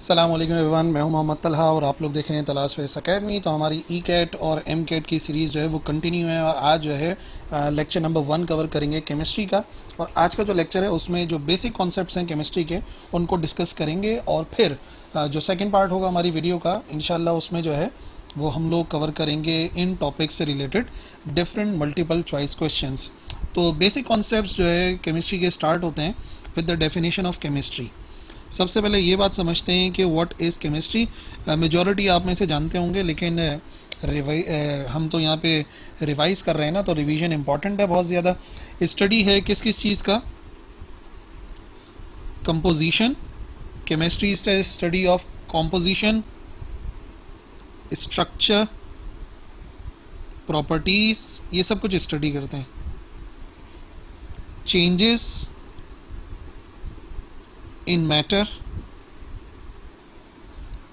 अस्सलाम वालेकुम एवरीवन, मैं हूं मोहम्मद तलहा और आप लोग देख रहे हैं तलाश फेस एकेडमी। तो हमारी ई कैट और एम कैट की सीरीज़ जो है वो कंटिन्यू है और आज जो है लेक्चर नंबर 1 कवर करेंगे केमिस्ट्री का। और आज का जो लेक्चर है उसमें जो बेसिक कॉन्सेप्ट्स हैं केमिस्ट्री के उनको डिस्कस करेंगे और फिर जो सेकेंड पार्ट होगा हमारी वीडियो का इंशाल्लाह उसमें जो है वो हम लोग कवर करेंगे इन टॉपिक से related different multiple choice questions. तो बेसिक कॉन्सेप्ट्स जो है केमिस्ट्री के स्टार्ट होते हैं with the definition of chemistry. सबसे पहले ये बात समझते हैं कि व्हाट इज़ केमिस्ट्री। मेजॉरिटी आप में से जानते होंगे, लेकिन हम तो यहाँ पे रिवाइज कर रहे हैं ना, तो रिवीजन इंपॉर्टेंट है बहुत ज़्यादा। स्टडी है किस किस चीज़ का? Composition. Chemistry is the study of composition, structure, properties, ये सब कुछ स्टडी करते हैं। Changes in matter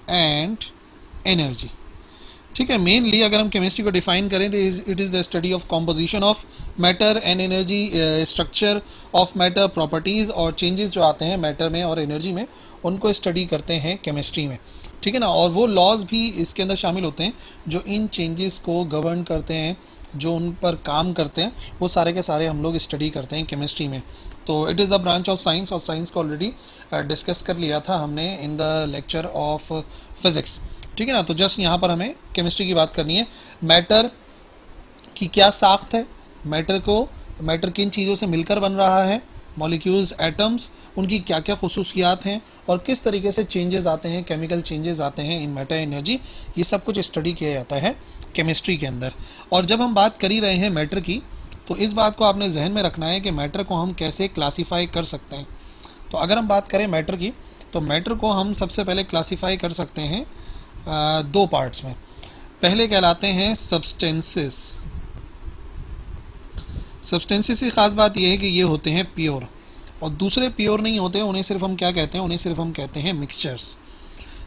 and energy. ठीक है, मेनली अगर हम केमिस्ट्री को डिफाइन करें तो it is the study of composition of matter and energy, structure of matter, properties और चेंजेस जो आते हैं मैटर में और एनर्जी में उनको स्टडी करते हैं केमिस्ट्री में। ठीक है ना, और वो लॉज भी इसके अंदर शामिल होते हैं जो इन चेंजेस को गवर्न करते हैं, जो उन पर काम करते हैं, वो सारे के सारे हम लोग स्टडी करते हैं केमिस्ट्री में। तो it is the branch of science, और साइंस को ऑलरेडी डिस्कस कर लिया था हमने in the lecture of physics. ठीक है ना, तो जस्ट यहाँ पर हमें केमिस्ट्री की बात करनी है। मैटर की क्या साख्त है, मैटर किन चीज़ों से मिलकर बन रहा है, मॉलिक्यूल्स, एटम्स, उनकी क्या क्या खुसूसियात हैं और किस तरीके से चेंजेस आते हैं, केमिकल चेंजेस आते हैं इन मैटर एनर्जी, ये सब कुछ स्टडी किया जाता है केमिस्ट्री के अंदर। और जब हम बात कर ही रहे हैं मैटर की, तो इस बात को आपने जहन में रखना है कि मैटर को हम कैसे क्लासीफाई कर सकते हैं। तो अगर हम बात करें मैटर की, तो मैटर को हम सबसे पहले क्लासीफाई कर सकते हैं दो पार्ट्स में। पहले कहलाते हैं सब्सटेंसेस। सब्सटेंसेस की खास बात यह है कि ये होते हैं प्योर, और दूसरे प्योर नहीं होते, उन्हें सिर्फ हम क्या कहते हैं, उन्हें सिर्फ हम कहते हैं मिक्सचर्स।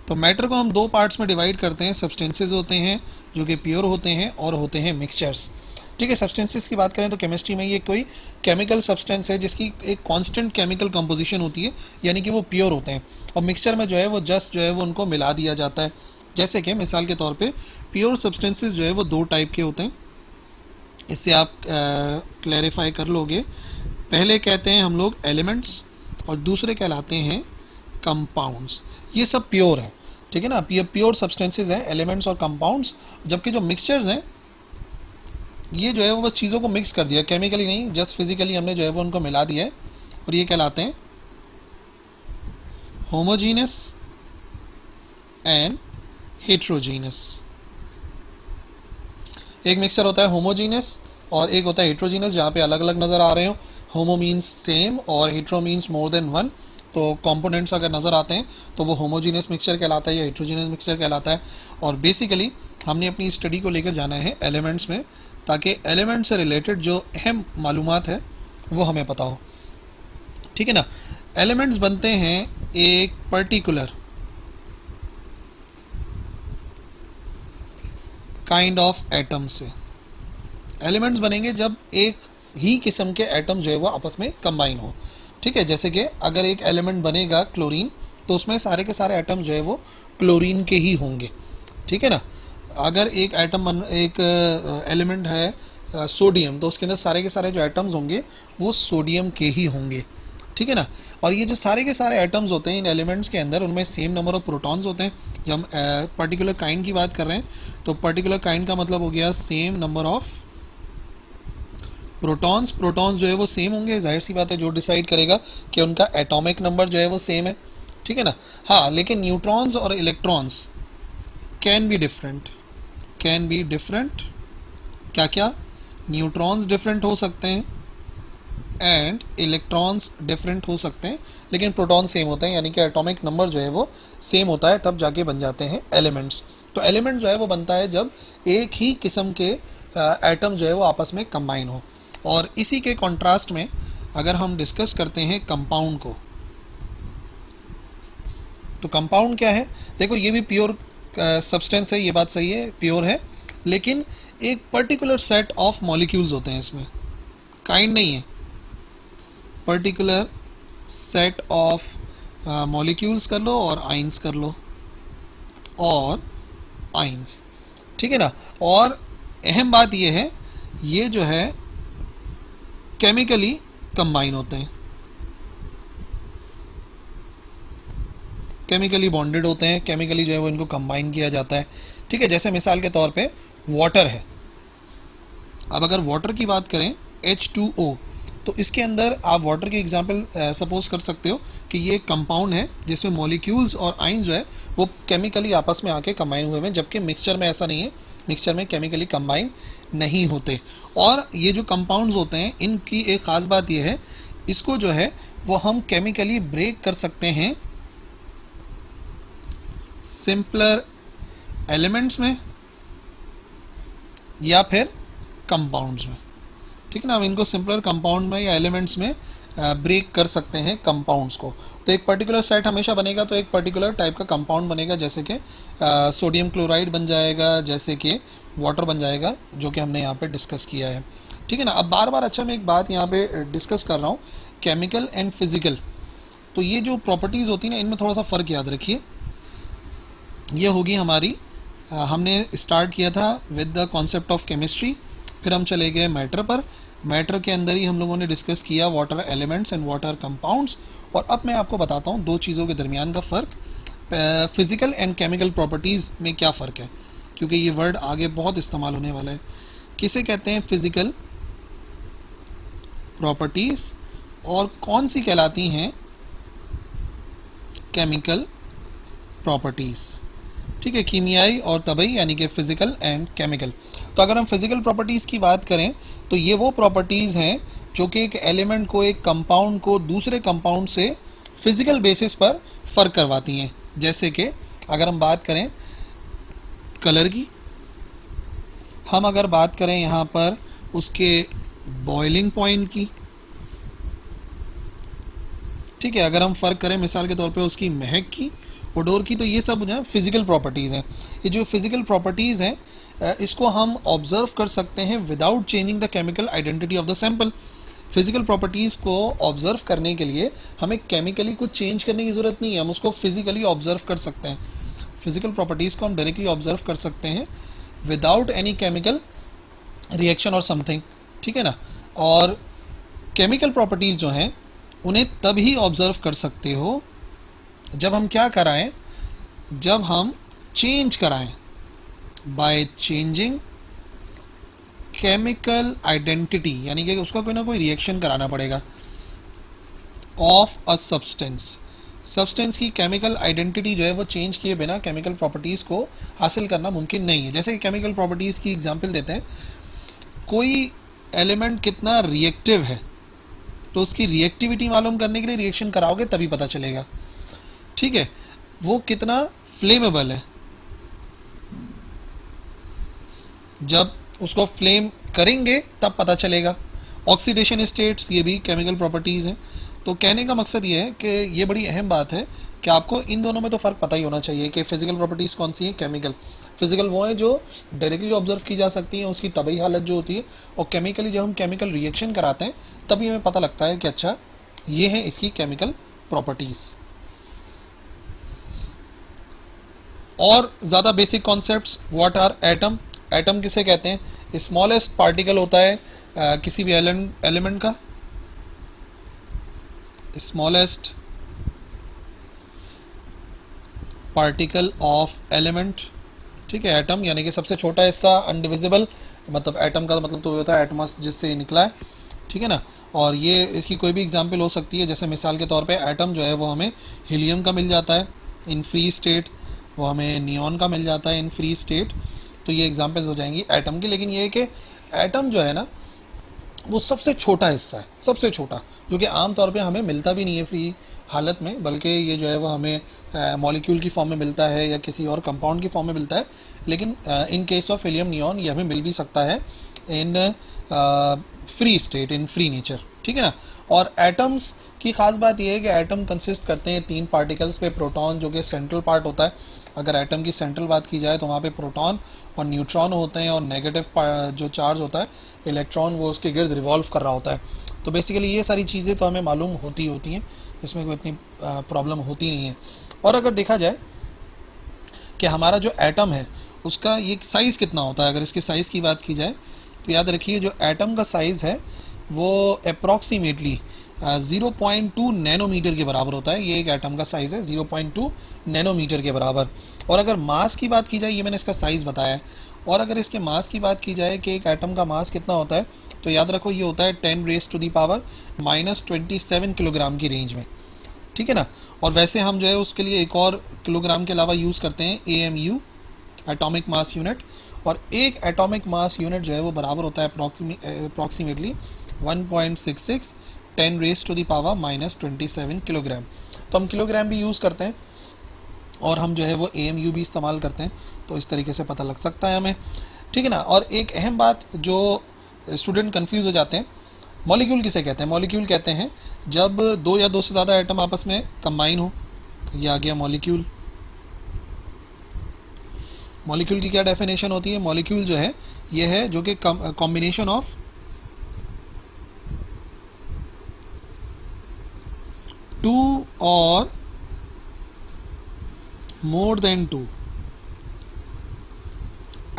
तो मैटर को हम दो पार्ट्स में डिवाइड करते हैं, सब्सटेंसेस होते हैं जो कि प्योर होते हैं और होते हैं मिक्सचर्स। ठीक है, सब्सटेंसेस की बात करें तो केमिस्ट्री में ये कोई केमिकल सब्सटेंस है जिसकी एक कांस्टेंट केमिकल कंपोजिशन होती है, यानी कि वो प्योर होते हैं। और मिक्सचर में जो है वो जस्ट जो है वो उनको मिला दिया जाता है। जैसे कि मिसाल के तौर पे प्योर सब्सटेंसेस जो है वो दो टाइप के होते हैं, इससे आप क्लैरिफाई कर लोगे। पहले कहते हैं हम लोग एलिमेंट्स और दूसरे कहलाते हैं कंपाउंड्स। ये सब प्योर है, ठीक है ना, ये प्योर सब्सटेंसेस हैं, एलिमेंट्स और कंपाउंड्स। जबकि जो मिक्सचर्स हैं ये जो है वो बस चीज़ों को मिक्स कर दिया, केमिकली नहीं, जस्ट फिजिकली हमने जो है वो उनको मिला दिया है, और ये कहलाते हैं होमोजीनस एंड हेट्रोजीनस। एक मिक्सचर होता है होमोजीनस और एक होता है हेट्रोजीनस, जहाँ पे अलग अलग नज़र आ रहे हो। होमो मीन्स सेम और hetero means more than one. तो कंपोनेंट्स अगर नज़र आते हैं तो वो होमोजीनस मिक्सचर कहलाता है या हेट्रोजीनस मिक्सचर कहलाता है। और बेसिकली हमने अपनी स्टडी को लेकर जाना है एलिमेंट्स में, ताकि एलिमेंट से रिलेटेड जो अहम मालूमात है वो हमें पता हो। ठीक है ना, एलिमेंट्स बनते हैं एक पर्टिकुलर काइंड ऑफ एटम से। एलिमेंट्स बनेंगे जब एक ही किस्म के एटम जो है वो आपस में कंबाइन हो। ठीक है, जैसे कि अगर एक एलिमेंट बनेगा क्लोरीन, तो उसमें सारे के सारे एटम जो है वो क्लोरीन के ही होंगे। ठीक है ना, अगर एक एलिमेंट है सोडियम, तो उसके अंदर सारे के सारे जो एटम्स होंगे वो सोडियम के ही होंगे। ठीक है ना, और ये जो सारे के सारे एटम्स होते हैं इन एलिमेंट्स के अंदर, उनमें सेम नंबर ऑफ प्रोटॉन्स होते हैं। जब हम पर्टिकुलर काइंड की बात कर रहे हैं तो पर्टिकुलर काइंड का मतलब हो गया same number of protons. Protons जो है वो सेम होंगे, जाहिर सी बात है, जो डिसाइड करेगा कि उनका एटॉमिक नंबर जो है वो सेम है। ठीक है ना, हाँ, लेकिन न्यूट्रॉन्स और इलेक्ट्रॉन्स कैन बी डिफरेंट। क्या क्या? न्यूट्रॉन्स डिफरेंट हो सकते हैं एंड इलेक्ट्रॉन्स डिफरेंट हो सकते हैं, लेकिन प्रोटॉन सेम होते हैं, यानी कि एटॉमिक नंबर जो है वो सेम होता है, तब जाके बन जाते हैं एलिमेंट्स। तो एलिमेंट जो है वो बनता है जब एक ही किस्म के एटम जो है वो आपस में कंबाइन हो। और इसी के कॉन्ट्रास्ट में अगर हम डिस्कस करते हैं कंपाउंड को, तो कंपाउंड क्या है? देखो, ये भी प्योर सब्सटेंस है, ये बात सही है, प्योर है, लेकिन एक पर्टिकुलर सेट ऑफ मॉलिक्यूल्स होते हैं इसमें, काइंड नहीं है, पर्टिकुलर सेट ऑफ मॉलिक्यूल्स कर लो और आइंस कर लो, और आइंस, ठीक है ना। और अहम बात ये है, ये जो है केमिकली कंबाइन होते हैं, केमिकली बॉन्डेड होते हैं, केमिकली जो है वो इनको कंबाइन किया जाता है, ठीक है। जैसे मिसाल के तौर पे वाटर है, अब अगर वाटर की बात करें H2O, तो इसके अंदर आप वाटर की एग्जांपल सपोज कर सकते हो कि ये कंपाउंड है जिसमें मॉलिक्यूल्स और आइंस जो है वो केमिकली आपस में आके कंबाइन हुए हैं, जबकि मिक्सचर में ऐसा नहीं है, मिक्सचर में केमिकली कंबाइन नहीं होते। और ये जो कंपाउंड्स होते हैं इनकी एक ख़ास बात ये है, इसको जो है वो हम केमिकली ब्रेक कर सकते हैं सिंपलर एलिमेंट्स में या फिर कंपाउंड्स में, ठीक है ना। हम इनको सिंपलर कंपाउंड में या एलिमेंट्स में ब्रेक कर सकते हैं कंपाउंड्स को। तो एक पर्टिकुलर सेट हमेशा बनेगा, तो एक पर्टिकुलर टाइप का कंपाउंड बनेगा, जैसे कि सोडियम क्लोराइड बन जाएगा, जैसे कि वाटर बन जाएगा, जो कि हमने यहाँ पे डिस्कस किया है, ठीक है ना। अब बार बार अच्छा मैं एक बात यहाँ पे डिस्कस कर रहा हूँ, केमिकल एंड फिजिकल, तो ये जो प्रॉपर्टीज़ होती है ना, इनमें थोड़ा सा फ़र्क याद रखिए। ये होगी हमारी, हमने स्टार्ट किया था with the concept of chemistry, फिर हम चले गए मैटर पर, मैटर के अंदर ही हम लोगों ने डिस्कस किया water elements and water compounds. और अब मैं आपको बताता हूँ दो चीज़ों के दरमियान का फ़र्क, फिजिकल एंड केमिकल प्रॉपर्टीज़ में क्या फ़र्क है, क्योंकि ये वर्ड आगे बहुत इस्तेमाल होने वाला है। किसे कहते हैं फिजिकल प्रॉपर्टीज़ और कौन सी कहलाती हैं केमिकल प्रॉपर्टीज़, ठीक है, कीमियाई और तबई, यानी कि फिजिकल एंड केमिकल। तो अगर हम फिजिकल प्रॉपर्टीज़ की बात करें तो ये वो प्रॉपर्टीज़ हैं जो कि एक एलिमेंट को, एक कंपाउंड को दूसरे कंपाउंड से फिजिकल बेसिस पर फ़र्क करवाती हैं। जैसे कि अगर हम बात करें कलर की, हम अगर बात करें यहाँ पर उसके बॉइलिंग पॉइंट की, ठीक है, अगर हम फ़र्क करें मिसाल के तौर पे उसकी महक की, ओडोर की, तो ये सब जो है फिजिकल प्रॉपर्टीज़ हैं। ये जो फिजिकल प्रॉपर्टीज़ हैं इसको हम ऑब्जर्व कर सकते हैं without changing the chemical identity of the sample. Physical properties को ऑब्जर्व करने के लिए हमें केमिकली कुछ चेंज करने की ज़रूरत नहीं है, हम उसको फिजिकली ऑब्जर्व कर सकते हैं। फिजिकल प्रॉपर्टीज़ को हम डायरेक्टली ऑब्जर्व कर सकते हैं विदाउट एनी केमिकल रिएक्शन और समथिंग, ठीक है ना। और केमिकल प्रॉपर्टीज़ जो हैं उन्हें तभी ऑब्जर्व कर सकते हो जब हम क्या कराएं, जब हम चेंज कराएं, बाय चेंजिंग केमिकल आइडेंटिटी, यानी कि उसका कोई ना कोई रिएक्शन कराना पड़ेगा ऑफ अ सब्सटेंस। सब्सटेंस की केमिकल आइडेंटिटी जो है वो चेंज किए बिना केमिकल प्रॉपर्टीज़ को हासिल करना मुमकिन नहीं है। जैसे कि केमिकल प्रॉपर्टीज़ की एग्जांपल देते हैं, कोई एलिमेंट कितना रिएक्टिव है तो उसकी रिएक्टिविटी मालूम करने के लिए रिएक्शन कराओगे तभी पता चलेगा, ठीक है। वो कितना फ्लेमेबल है, जब उसको फ्लेम करेंगे तब पता चलेगा। ऑक्सीडेशन स्टेट्स, ये भी केमिकल प्रॉपर्टीज़ हैं। तो कहने का मकसद ये है कि ये बड़ी अहम बात है कि आपको इन दोनों में तो फ़र्क पता ही होना चाहिए कि फिजिकल प्रॉपर्टीज़ कौन सी हैं, केमिकल। फिजिकल वो है जो डायरेक्टली ऑब्जर्व की जा सकती हैं, उसकी तबई हालत जो होती है, और केमिकली जब हम केमिकल रिएक्शन कराते हैं तभी हमें पता लगता है कि अच्छा ये है इसकी केमिकल प्रॉपर्टीज़। और ज़्यादा basic concepts, what are atom, atom किसे कहते हैं, स्मॉलेस्ट पार्टिकल होता है किसी भी एलिमेंट का, स्मॉलेस्ट पार्टिकल ऑफ एलिमेंट, ठीक है, एटम, यानी कि सबसे छोटा हिस्सा, अनडिविजिबल, मतलब एटम का मतलब तो होता है एटमस जिससे निकला है, ठीक है ना। और ये इसकी कोई भी एग्जांपल हो सकती है, जैसे मिसाल के तौर पे एटम जो है वो हमें हीलियम का मिल जाता है इन फ्री स्टेट, वो हमें नियॉन का मिल जाता है इन फ्री स्टेट। तो ये एग्जांपल्स हो जाएंगी एटम की। लेकिन ये है कि एटम जो है ना वो सबसे छोटा हिस्सा है, सबसे छोटा, जो कि आमतौर पे हमें मिलता भी नहीं है फ्री हालत में, बल्कि ये जो है वो हमें मॉलिक्यूल की फॉर्म में मिलता है या किसी और कंपाउंड की फॉर्म में मिलता है। लेकिन in case of helium neon ये हमें मिल भी सकता है in free state, in free nature, ठीक है ना। और एटम्स की खास बात यह है कि एटम कंसिस्ट करते हैं तीन पार्टिकल्स पे, प्रोटॉन जो कि सेंट्रल पार्ट होता है, अगर एटम की सेंट्रल बात की जाए तो वहाँ पे प्रोटॉन और न्यूट्रॉन होते हैं, और नेगेटिव जो चार्ज होता है इलेक्ट्रॉन वो उसके गिर्द रिवॉल्व कर रहा होता है। तो बेसिकली ये सारी चीज़ें तो हमें मालूम होती हैं इसमें कोई इतनी प्रॉब्लम होती नहीं है। और अगर देखा जाए कि हमारा जो एटम है उसका ये साइज़ कितना होता है, अगर इसके साइज़ की बात की जाए तो याद रखिए जो एटम का साइज़ है वो अप्रॉक्सीमेटली 0.2 नैनोमीटर के बराबर होता है। ये एक एटम का साइज़ है 0.2 नैनोमीटर के बराबर। और अगर मास की बात की जाए, ये मैंने इसका साइज़ बताया है, और अगर इसके मास की बात की जाए कि एक एटम का मास कितना होता है, तो याद रखो ये होता है 10⁻⁻27 किलोग्राम की रेंज में, ठीक है ना। और वैसे हम जो है उसके लिए एक और किलोग्राम के अलावा यूज़ करते हैं AMU, एटॉमिक मास यूनिट। और एक एटॉमिक मास यूनिट जो है वो बराबर होता है अप्रॉक्सीमेटली 1.66 10⁻⁻27 किलोग्राम। तो हम किलोग्राम भी यूज़ करते हैं और हम जो है वो AMU भी इस्तेमाल करते हैं, तो इस तरीके से पता लग सकता है हमें, ठीक है ना। और एक अहम बात जो स्टूडेंट कंफ्यूज हो जाते हैं, मॉलिक्यूल किसे कहते हैं? मॉलिक्यूल कहते हैं जब दो या दो से ज़्यादा एटम आपस में कंबाइन हो, ये आ गया मॉलिक्यूल। मॉलिक्यूल की क्या डेफिनेशन होती है? मॉलिक्यूल जो है ये है जो कि कॉम्बिनेशन ऑफ टू और मोर देन टू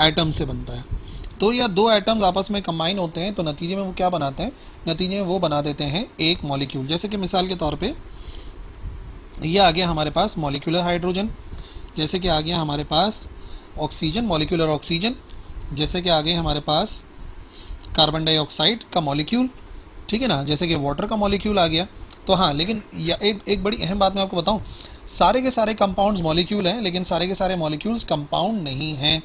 एटम से बनता है। दो या दो एटम्स आपस में कंबाइन होते हैं तो नतीजे में वो क्या बनाते हैं? नतीजे में वो बना देते हैं एक मॉलिक्यूल। जैसे कि मिसाल के तौर पे ये आ गया हमारे पास मॉलिक्यूलर हाइड्रोजन, जैसे कि आ गया हमारे पास ऑक्सीजन, मॉलिक्यूलर ऑक्सीजन, जैसे कि आ गए हमारे पास कार्बन डाइऑक्साइड का मॉलिक्यूल, ठीक है ना, जैसे कि वाटर का मॉलिक्यूल आ गया। तो हाँ, लेकिन एक बड़ी अहम बात मैं आपको बताऊं, सारे के सारे कंपाउंड्स मॉलिक्यूल हैं, लेकिन सारे के सारे मॉलिक्यूल्स कंपाउंड नहीं हैं।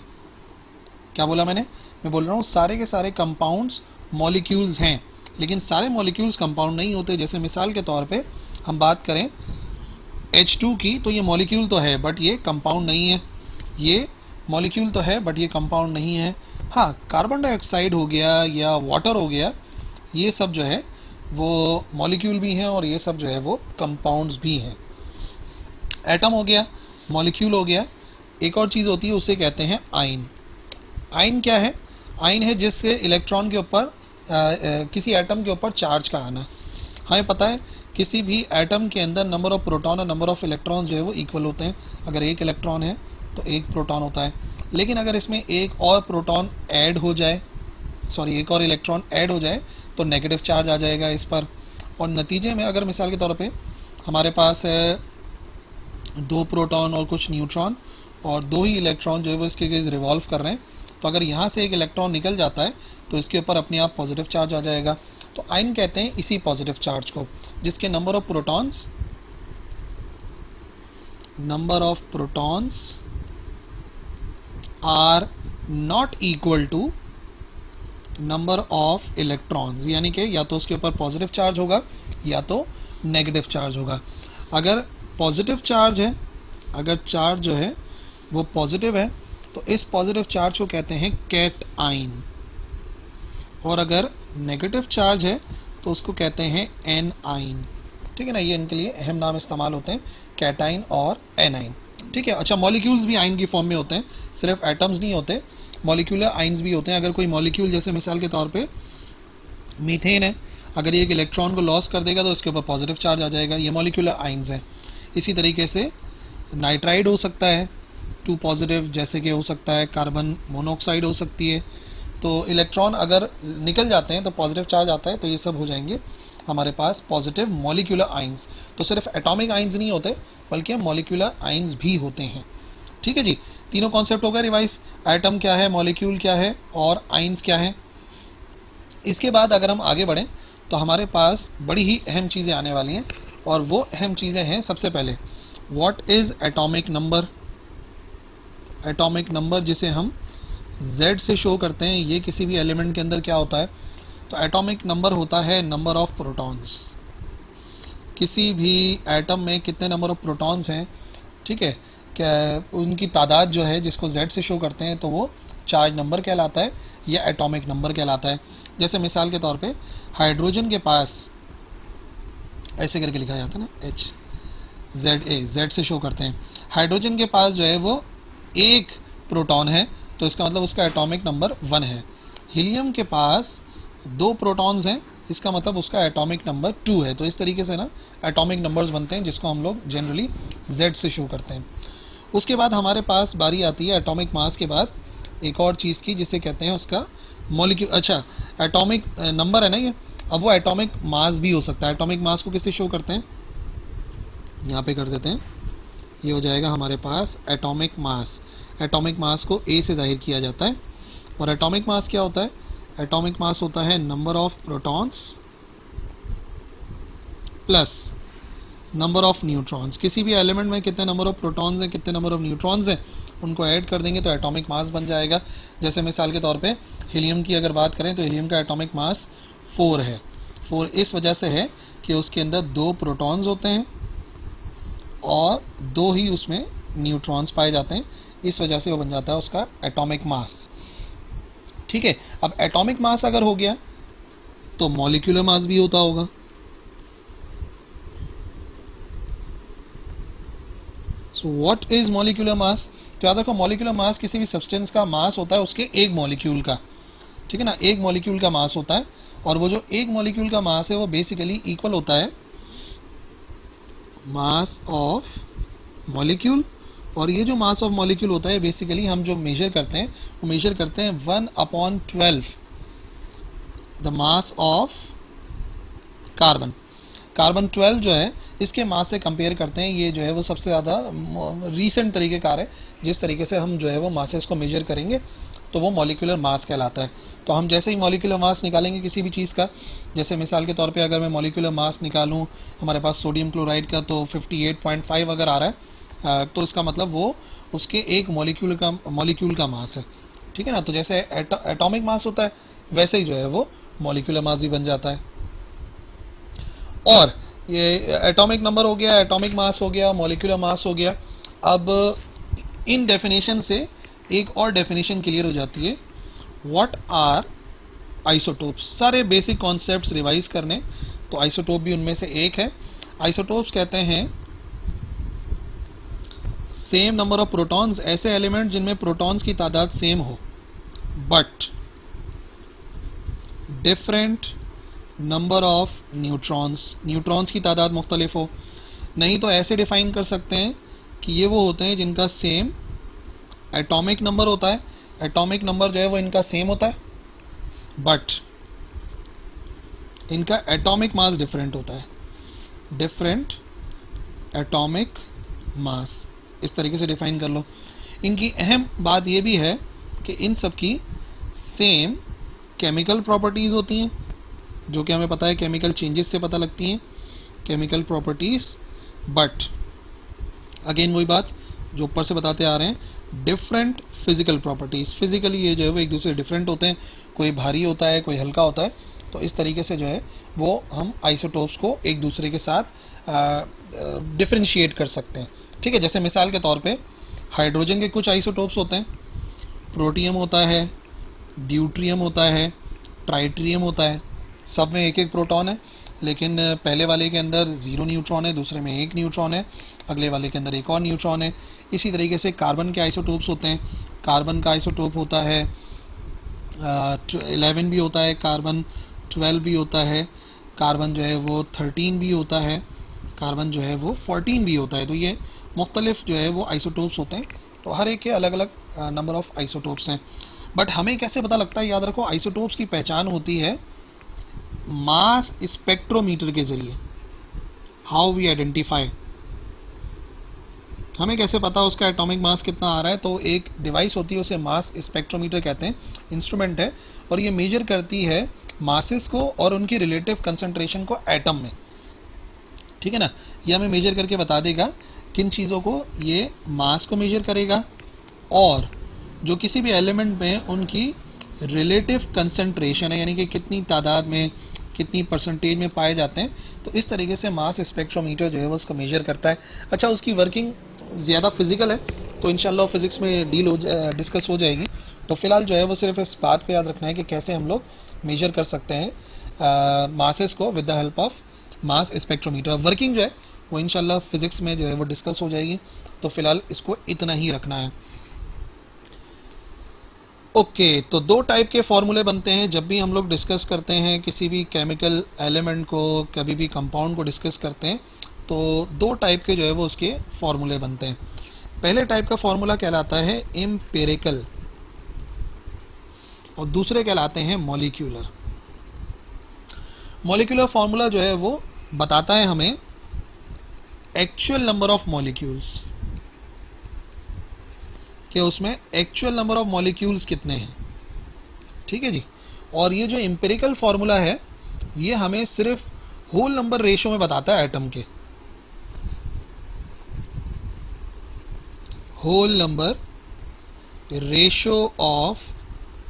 क्या बोला मैंने? मैं बोल रहा हूँ सारे के सारे कंपाउंड्स मॉलिक्यूल्स हैं, लेकिन सारे मॉलिक्यूल्स कंपाउंड नहीं होते। जैसे मिसाल के तौर पे हम बात करें H2 की, तो ये मॉलिक्यूल तो है बट ये कंपाउंड नहीं है। ये मॉलिक्यूल तो है बट ये कंपाउंड नहीं है। हाँ, कार्बन डाइऑक्साइड हो गया या वाटर हो गया, ये सब जो है वो मॉलिक्यूल भी हैं और ये सब जो है वो कंपाउंड्स भी हैं। एटम हो गया, मॉलिक्यूल हो गया, एक और चीज़ होती है उसे कहते हैं आयन। आयन क्या है? आयन है जिससे इलेक्ट्रॉन के ऊपर किसी एटम के ऊपर चार्ज का आना। हमें पता है किसी भी एटम के अंदर नंबर ऑफ प्रोटॉन और नंबर ऑफ इलेक्ट्रॉन जो है वो इक्वल होते हैं। अगर एक इलेक्ट्रॉन है तो एक प्रोटॉन होता है, लेकिन अगर इसमें एक और प्रोटॉन ऐड हो जाए, एक और इलेक्ट्रॉन ऐड हो जाए तो नेगेटिव चार्ज आ जाएगा इस पर। और नतीजे में अगर मिसाल के तौर पे हमारे पास है 2 प्रोटॉन और कुछ न्यूट्रॉन और 2 ही इलेक्ट्रॉन जो है वो इसके रिवॉल्व कर रहे हैं, तो अगर यहाँ से एक इलेक्ट्रॉन निकल जाता है तो इसके ऊपर अपने आप पॉजिटिव चार्ज आ जाएगा। तो आयन कहते हैं इसी पॉजिटिव चार्ज को, जिसके number of protons are not equal to number of electrons, यानी कि या तो उसके ऊपर पॉजिटिव चार्ज होगा या तो नेगेटिव चार्ज होगा। अगर पॉजिटिव चार्ज है, अगर चार्ज जो है वो पॉजिटिव है तो इस पॉजिटिव चार्ज को कहते हैं कैट आयन, और अगर नेगेटिव चार्ज है तो उसको कहते हैं एन आयन, ठीक है ना। ये इनके लिए अहम नाम इस्तेमाल होते हैं, कैटाइन और एनाइन, ठीक है। अच्छा, मॉलिक्यूल्स भी आयन की फॉर्म में होते हैं, सिर्फ एटम्स नहीं होते, मॉलिक्यूलर आयन्स भी होते हैं। अगर कोई मॉलिक्यूल, जैसे मिसाल के तौर पे मीथेन है, अगर ये एक इलेक्ट्रॉन को लॉस कर देगा तो इसके ऊपर पॉजिटिव चार्ज आ जाएगा, ये मॉलिक्यूलर आयन्स हैं। इसी तरीके से नाइट्राइड हो सकता है 2 पॉजिटिव, जैसे कि हो सकता है कार्बन मोनोऑक्साइड हो सकती है। तो इलेक्ट्रॉन अगर निकल जाते हैं तो पॉजिटिव चार्ज आता है, तो ये सब हो जाएंगे हमारे पास पॉजिटिव मॉलिक्यूलर आयन्स। तो सिर्फ एटॉमिक आयन्स नहीं होते बल्कि मॉलिक्यूलर आयन्स भी होते हैं, ठीक है जी। तीनों कॉन्सेप्ट हो गए रिवाइज, एटम क्या है, मॉलिक्यूल क्या है और आयन्स क्या है। इसके बाद अगर हम आगे बढ़ें तो हमारे पास बड़ी ही अहम चीज़ें आने वाली हैं, और वो अहम चीज़ें हैं, सबसे पहले what is atomic number. Atomic number जिसे हम Z से शो करते हैं, ये किसी भी एलिमेंट के अंदर क्या होता है? तो एटॉमिक नंबर होता है नंबर ऑफ प्रोटॉन्स। किसी भी एटम में कितने नंबर ऑफ प्रोटॉन्स हैं, ठीक है, क्या उनकी तादाद जो है जिसको Z से शो करते हैं, तो वो चार्ज नंबर कहलाता है या एटॉमिक नंबर कहलाता है। जैसे मिसाल के तौर पे हाइड्रोजन के पास ऐसे करके लिखा जाता है ना, Z से शो करते हैं। हाइड्रोजन के पास जो है वो एक प्रोटॉन है, तो इसका मतलब उसका एटॉमिक नंबर 1 है। हीलियम के पास 2 प्रोटॉन्स हैं, इसका मतलब उसका एटॉमिक नंबर 2 है। तो इस तरीके से ना एटॉमिक नंबर्स बनते हैं जिसको हम लोग जनरली Z से शो करते हैं। उसके बाद हमारे पास बारी आती है एटॉमिक मास के बाद एक और चीज़ की जिसे कहते हैं उसका मॉलिक्यूल। अच्छा, एटॉमिक नंबर है ना ये, अब वो एटॉमिक मास भी हो सकता है। एटॉमिक मास को किससे शो करते हैं, यहाँ पे कर देते हैं, ये हो जाएगा हमारे पास एटॉमिक मास। एटॉमिक मास को A से जाहिर किया जाता है। और एटॉमिक मास क्या होता है, एटॉमिक मास होता है number of protons plus number of neutrons. किसी भी एलिमेंट में कितने नंबर ऑफ प्रोटॉन्स हैं, कितने नंबर ऑफ न्यूट्रॉन्स हैं, उनको ऐड कर देंगे तो एटॉमिक मास बन जाएगा। जैसे मिसाल के तौर पे हीलियम की अगर बात करें तो हीलियम का एटॉमिक मास 4 है। 4 इस वजह से है कि उसके अंदर 2 प्रोटॉन्स होते हैं और 2 ही उसमें न्यूट्रॉन्स पाए जाते हैं, इस वजह से वो बन जाता है उसका एटॉमिक मास। ठीक है, अब एटॉमिक मास अगर हो गया तो मॉलिक्यूलर मास भी होता होगा। So what is molecular mass, तो याद रखो मॉलिक्यूलर मास किसी भी सब्सटेंस का मास होता है उसके एक मॉलिक्यूल का, ठीक है ना, एक मॉलिक्यूल का मास होता है। और वो जो एक मॉलिक्यूल का मास है वो बेसिकली इक्वल होता है मास ऑफ मॉलिक्यूल। और ये जो मास ऑफ मॉलिक्यूल होता है बेसिकली हम जो मेजर करते हैं वो मेजर करते हैं 1/12 the mass of carbon. Carbon 12 जो है इसके मास से कंपेयर करते हैं, ये जो है वो सबसे ज़्यादा रीसेंट तरीक़ेकार है जिस तरीके से हम जो है वो मासेस को मेजर करेंगे, तो वो मॉलिक्यूलर मास कहलाता है। तो हम जैसे ही मॉलिक्यूलर मास निकालेंगे किसी भी चीज़ का, जैसे मिसाल के तौर पे अगर मैं मॉलिक्यूलर मास निकालूं हमारे पास सोडियम क्लोराइड का तो 58.5 अगर आ रहा है, तो इसका मतलब वो उसके एक मॉलिक्यूल का मास है। ठीक है ना, तो जैसे एटॉमिक मास होता है वैसे ही जो है वो मॉलिक्यूलर मास भी बन जाता है। और ये एटॉमिक नंबर हो गया, एटॉमिक मास हो गया, मॉलिक्यूलर मास हो गया। अब इन डेफिनेशन से एक और डेफिनेशन क्लियर हो जाती है, व्हाट आर आइसोटोप्स। सारे बेसिक कॉन्सेप्ट्स रिवाइज करने, तो आइसोटोप भी उनमें से एक है। आइसोटोप्स कहते हैं सेम नंबर ऑफ प्रोटॉन्स, ऐसे एलिमेंट जिनमें प्रोटॉन्स की तादाद सेम हो but different number of neutrons, neutrons की तादाद मुख्तलिफ हो। नहीं तो ऐसे डिफाइन कर सकते हैं कि ये वो होते हैं जिनका सेम एटॉमिक नंबर होता है, एटॉमिक नंबर जो है वो इनका सेम होता है बट इनका एटॉमिक मास डिफरेंट होता है, डिफरेंट एटॉमिक मास, इस तरीके से डिफाइन कर लो। इनकी अहम बात ये भी है कि इन सब की सेम केमिकल प्रॉपर्टीज़ होती हैं, जो कि हमें पता है केमिकल चेंजेस से पता लगती हैं, केमिकल प्रॉपर्टीज़। बट अगेन वही बात जो ऊपर से बताते आ रहे हैं, डिफरेंट फिजिकल प्रॉपर्टीज़। फिजिकली ये जो है वो एक दूसरे डिफरेंट होते हैं, कोई भारी होता है कोई हल्का होता है। तो इस तरीके से जो है वो हम आइसोटोप्स को एक दूसरे के साथ डिफरेंशिएट कर सकते हैं। ठीक है, जैसे मिसाल के तौर पे हाइड्रोजन के कुछ आइसोटोप्स होते हैं, प्रोटियम होता है, ड्यूट्रियम होता है, ट्राइट्रियम होता है, सब में एक एक प्रोटॉन है, लेकिन पहले वाले के अंदर 0 न्यूट्रॉन है, दूसरे में 1 न्यूट्रॉन है, अगले वाले के अंदर एक और न्यूट्रॉन है। इसी तरीके से कार्बन के आइसोटोप्स होते हैं, कार्बन का आइसोटोप होता है 11 भी होता है, कार्बन 12 भी होता है, कार्बन जो है वो 13 भी होता है, कार्बन जो है वो 14 भी होता है। तो ये मुख्तलिफ जो है वो आइसोटोप्स होते हैं, तो हर एक के अलग अलग नंबर ऑफ आइसोटोप्स हैं। बट हमें कैसे पता लगता है, याद रखो आइसोटोप्स की पहचान होती है मास स्पेक्ट्रोमीटर के जरिए। हाउ वी आइडेंटिफाई, हमें कैसे पता उसका एटॉमिक मास कितना आ रहा है, तो एक डिवाइस होती है उसे मास स्पेक्ट्रोमीटर कहते हैं, इंस्ट्रूमेंट है, और ये मेजर करती है मासेस को और उनकी रिलेटिव कंसंट्रेशन को एटम में। ठीक है ना, ये हमें मेजर करके बता देगा किन चीज़ों को, ये मास को मेजर करेगा और जो किसी भी एलिमेंट में उनकी रिलेटिव कंसंट्रेशन है, यानी कि कितनी तादाद में कितनी परसेंटेज में पाए जाते हैं। तो इस तरीके से मास स्पेक्ट्रोमीटर जो है वो उसको मेजर करता है। अच्छा, उसकी वर्किंग ज़्यादा फिजिकल है तो इंशाल्लाह फिजिक्स में डिस्कस हो जाएगी। तो फिलहाल जो है वो सिर्फ इस बात को याद रखना है कि कैसे हम लोग मेजर कर सकते हैं मासेस को with the help of mass spectrometer. Working जो है वो इंशाल्लाह फिजिक्स में जो है वो डिस्कस हो जाएगी। तो फिलहाल इसको इतना ही रखना है। ओके, तो दो टाइप के फॉर्मूले बनते हैं जब भी हम लोग डिस्कस करते हैं किसी भी केमिकल एलिमेंट को, कभी भी कंपाउंड को डिस्कस करते हैं, तो दो टाइप के जो है वो उसके फॉर्मूले बनते हैं। पहले टाइप का फॉर्मूला कहलाता है एम्पिरिकल और दूसरे कहलाते हैं मॉलिक्यूलर। मॉलिक्यूलर फॉर्मूला जो है वो बताता है हमें एक्चुअल नंबर ऑफ मॉलिक्यूल्स, कि उसमें एक्चुअल नंबर ऑफ मॉलिक्यूल्स कितने हैं। ठीक है जी। और ये जो एम्पिरिकल फॉर्मूला है ये हमें सिर्फ होल नंबर रेशो में बताता है एटम के, whole number ratio of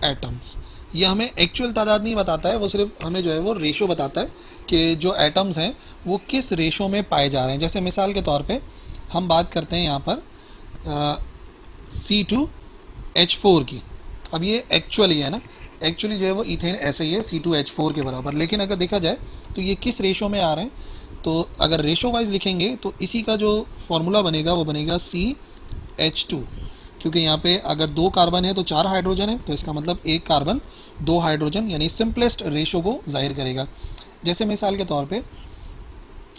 atoms. ये हमें एक्चुअल तादाद नहीं बताता है, वो सिर्फ हमें जो है वो रेशो बताता है कि जो एटम्स हैं वो किस रेशो में पाए जा रहे हैं। जैसे मिसाल के तौर पे हम बात करते हैं यहाँ पर C2H4 की। अब ये एक्चुअली है ना, एक्चुअली जो है वो इथेन ऐसे ही है C2H4 के बराबर, लेकिन अगर देखा जाए तो ये किस रेशो में आ रहे हैं, तो अगर रेशो वाइज लिखेंगे तो इसी का जो फॉर्मूला बनेगा वो बनेगा CH2, क्योंकि यहाँ पे अगर दो कार्बन है तो चार हाइड्रोजन है, तो इसका मतलब एक कार्बन दो हाइड्रोजन, यानी सिंपलेस्ट रेशो को जाहिर करेगा। जैसे मिसाल के तौर पे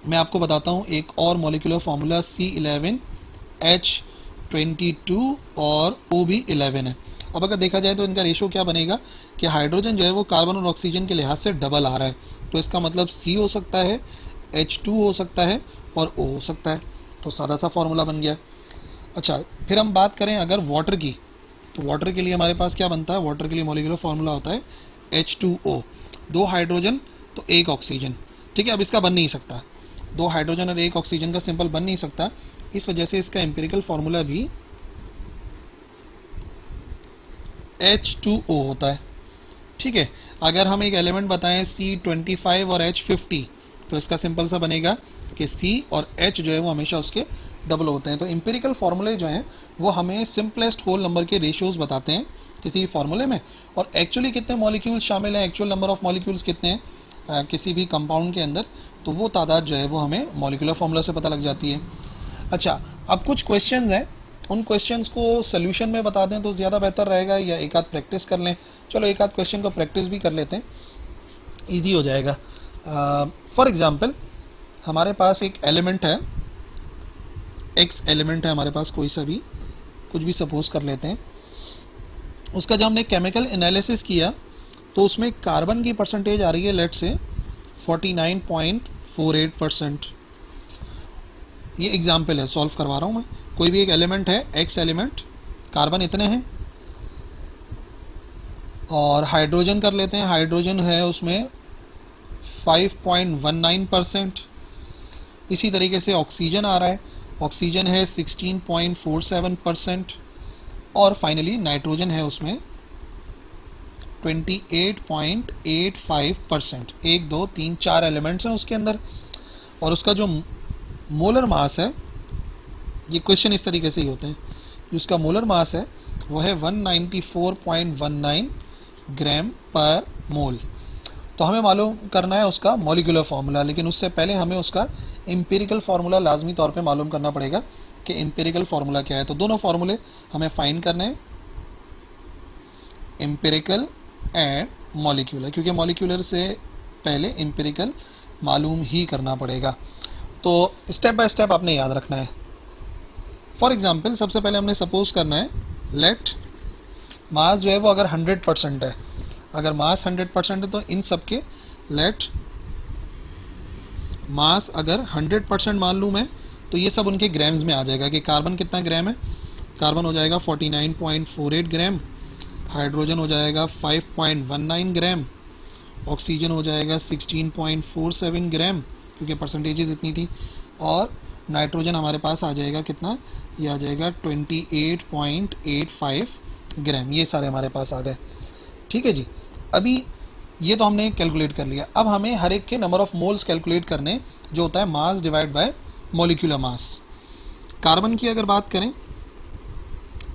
मैं आपको बताता हूँ एक और मॉलिक्यूलर फार्मूला C11H22 और O भी 11 है। अब अगर देखा जाए तो इनका रेशो क्या बनेगा कि हाइड्रोजन जो है वो कार्बन और ऑक्सीजन के लिहाज से डबल आ रहा है, तो इसका मतलब C हो सकता है, H2 हो सकता है और O हो सकता है। तो सादा सा फॉर्मूला बन गया। अच्छा, फिर हम बात करें अगर वाटर की, तो वाटर के लिए हमारे पास क्या बनता है, वाटर के लिए मॉलिक्यूलर फार्मूला होता है H2O, दो हाइड्रोजन तो एक ऑक्सीजन। ठीक है, अब इसका बन नहीं सकता, दो हाइड्रोजन और एक ऑक्सीजन का सिंपल बन नहीं सकता, इस वजह से इसका एम्पिरिकल फार्मूला भी H2O होता है। ठीक है, अगर हम एक एलिमेंट बताएं C25 और H50, तो इसका सिंपल सा बनेगा कि C और H जो है वो हमेशा उसके डबल होते हैं। तो एम्पिरिकल फार्मूले जो हैं वो हमें सिंपलेस्ट होल नंबर के रेशियोज बताते हैं किसी भी फार्मूले में, और एक्चुअली कितने मॉलिक्यूल्स शामिल हैं, एक्चुअल नंबर ऑफ मॉलिक्यूल्स कितने हैं किसी भी कंपाउंड के अंदर, तो वो तादाद जो है वो हमें मॉलिक्यूलर फार्मूला से पता लग जाती है। अच्छा, अब कुछ क्वेश्चंस हैं, उन क्वेश्चंस को सोल्यूशन में बता दें तो ज़्यादा बेहतर रहेगा, या एक आध प्रैक्टिस कर लें। चलो एक आध क्वेश्चन को प्रैक्टिस भी कर लेते हैं, ईजी हो जाएगा। फॉर एग्जांपल हमारे पास एक एलिमेंट है, एक्स एलिमेंट है हमारे पास, कोई सा भी कुछ भी सपोज कर लेते हैं। उसका जब हमने केमिकल एनालिसिस किया तो उसमें कार्बन की परसेंटेज आ रही है लेट से 49.48%। ये एग्जाम्पल है, सॉल्व करवा रहा हूँ मैं। कोई भी एक एलिमेंट है, एक्स एलिमेंट, कार्बन इतने हैं और हाइड्रोजन कर लेते हैं, हाइड्रोजन है उसमें 5.19%। इसी तरीके से ऑक्सीजन आ रहा है, ऑक्सीजन है 16.47%, और फाइनली नाइट्रोजन है उसमें 28.85%। 1 2 3 4 एलिमेंट्स हैं उसके अंदर, और उसका जो मोलर मास है, ये क्वेश्चन इस तरीके से ही होते हैं, जो उसका मोलर मास है वो है 194.19 ग्राम पर मोल। तो हमें मालूम करना है उसका मॉलिक्यूलर फार्मूला, लेकिन उससे पहले हमें उसका एम्पिरिकल फार्मूला लाजमी तौर पे मालूम करना पड़ेगा कि एम्पिरिकल फार्मूला क्या है। तो दोनों फार्मूले हमें फाइंड करने हैं, एम्पिरिकल एंड मॉलिक्यूलर, क्योंकि मॉलिक्यूलर से पहले एम्पिरिकल मालूम ही करना पड़ेगा। तो स्टेप बाय स्टेप आपने याद रखना है। फॉर एग्जाम्पल सबसे पहले हमने सपोज करना है लेट मास जो है वो अगर 100% है, अगर मास 100% है तो इन सब के लेट मास अगर 100% मान लूँ मैं, तो ये सब उनके ग्राम्स में आ जाएगा कि कार्बन कितना ग्राम है, कार्बन हो जाएगा 49.48 ग्राम, हाइड्रोजन हो जाएगा 5.19 ग्राम, ऑक्सीजन हो जाएगा 16.47 ग्राम क्योंकि परसेंटेजेस इतनी थी, और नाइट्रोजन हमारे पास आ जाएगा कितना, ये आ जाएगा 28.85 ग्राम। ये सारे हमारे पास आ गए। ठीक है जी, अभी ये तो हमने कैलकुलेट कर लिया। अब हमें हर एक के नंबर ऑफ मोल्स कैलकुलेट करने, जो होता है mass divide by molecular mass. Carbon की अगर बात करें,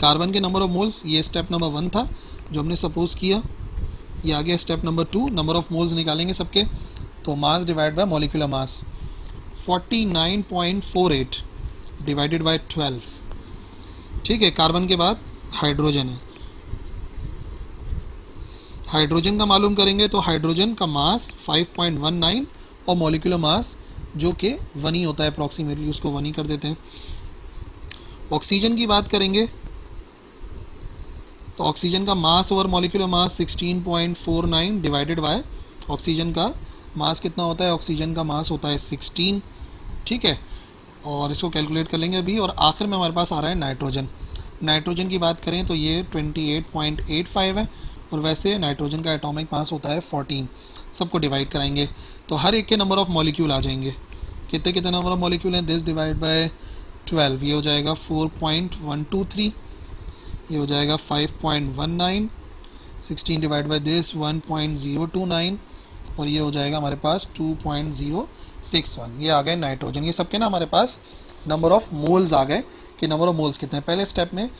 कार्बन के नंबर ऑफ मोल्स, ये स्टेप नंबर 1 था जो हमने सपोज किया। ये आ गया step number 2, number of moles निकालेंगे सबके, तो mass divide by molecular mass 49.48 divided by 12। ठीक है, कार्बन के बाद हाइड्रोजन है, हाइड्रोजन का मालूम करेंगे तो हाइड्रोजन का मास 5.19 और मॉलिक्यूलर मास जो कि 1 ही होता है अप्रॉक्सीमेटली, उसको 1 ही कर देते हैं। ऑक्सीजन की बात करेंगे तो ऑक्सीजन का मास over molecular mass 16.49 divided by oxygen का मास कितना होता है, ऑक्सीजन का मास होता है 16, ठीक है। और इसको कैलकुलेट कर लेंगे अभी। और आखिर में हमारे पास आ रहा है नाइट्रोजन। नाइट्रोजन की बात करें तो ये 28.85 है, और वैसे नाइट्रोजन का एटॉमिक मास होता है 14। सबको डिवाइड कराएंगे तो हर एक के नंबर ऑफ मॉलिक्यूल आ जाएंगे। कितने कितने नंबर ऑफ मॉलिक्यूल हैं, दिस डिवाइड बाय 12, ये हो जाएगा 4.123, ये हो जाएगा 5.19, 16 डिवाइड बाय दिस 1.029, और ये हो जाएगा हमारे पास 2.061। ये आ गए नाइट्रोजन। ये सबके ना हमारे पास नंबर ऑफ मोल्स आ गए कि नंबर ऑफ मोल्स कितने हैं। पहले स्टेप में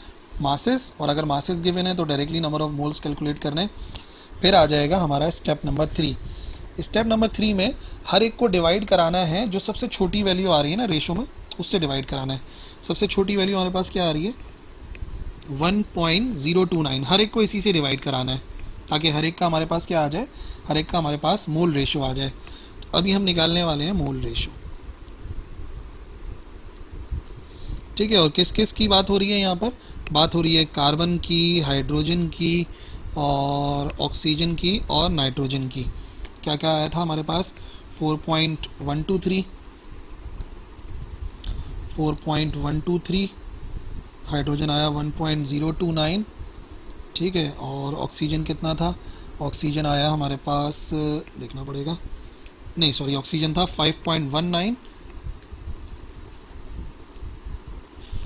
मासेस, और अगर मासेस गिवन है तो directly number of moles calculate करने। फिर आ जाएगा हमारा स्टेप नंबर 3। स्टेप नंबर 3 में हर एक को डिवाइड कराना है, जो सबसे छोटी वैल्यू आ रही है ना रेशो में, उससे डिवाइड कराना है। सबसे छोटी वैल्यू हमारे पास क्या आ रही है, 1.029। हर एक को इसी से डिवाइड कराना है ताकि हर एक का हमारे पास क्या आ जाए, हर एक का हमारे पास मोल रेशो आ जाए। तो अभी हम निकालने वाले हैं मोल रेशो, ठीक है। और किस किस की बात हो रही है यहाँ पर, बात हो रही है कार्बन की, हाइड्रोजन की, और ऑक्सीजन की, और नाइट्रोजन की। क्या क्या आया था हमारे पास, 4.123, हाइड्रोजन आया 1.029, ठीक है। और ऑक्सीजन कितना था, ऑक्सीजन आया हमारे पास, देखना पड़ेगा, नहीं सॉरी, ऑक्सीजन था 5.19,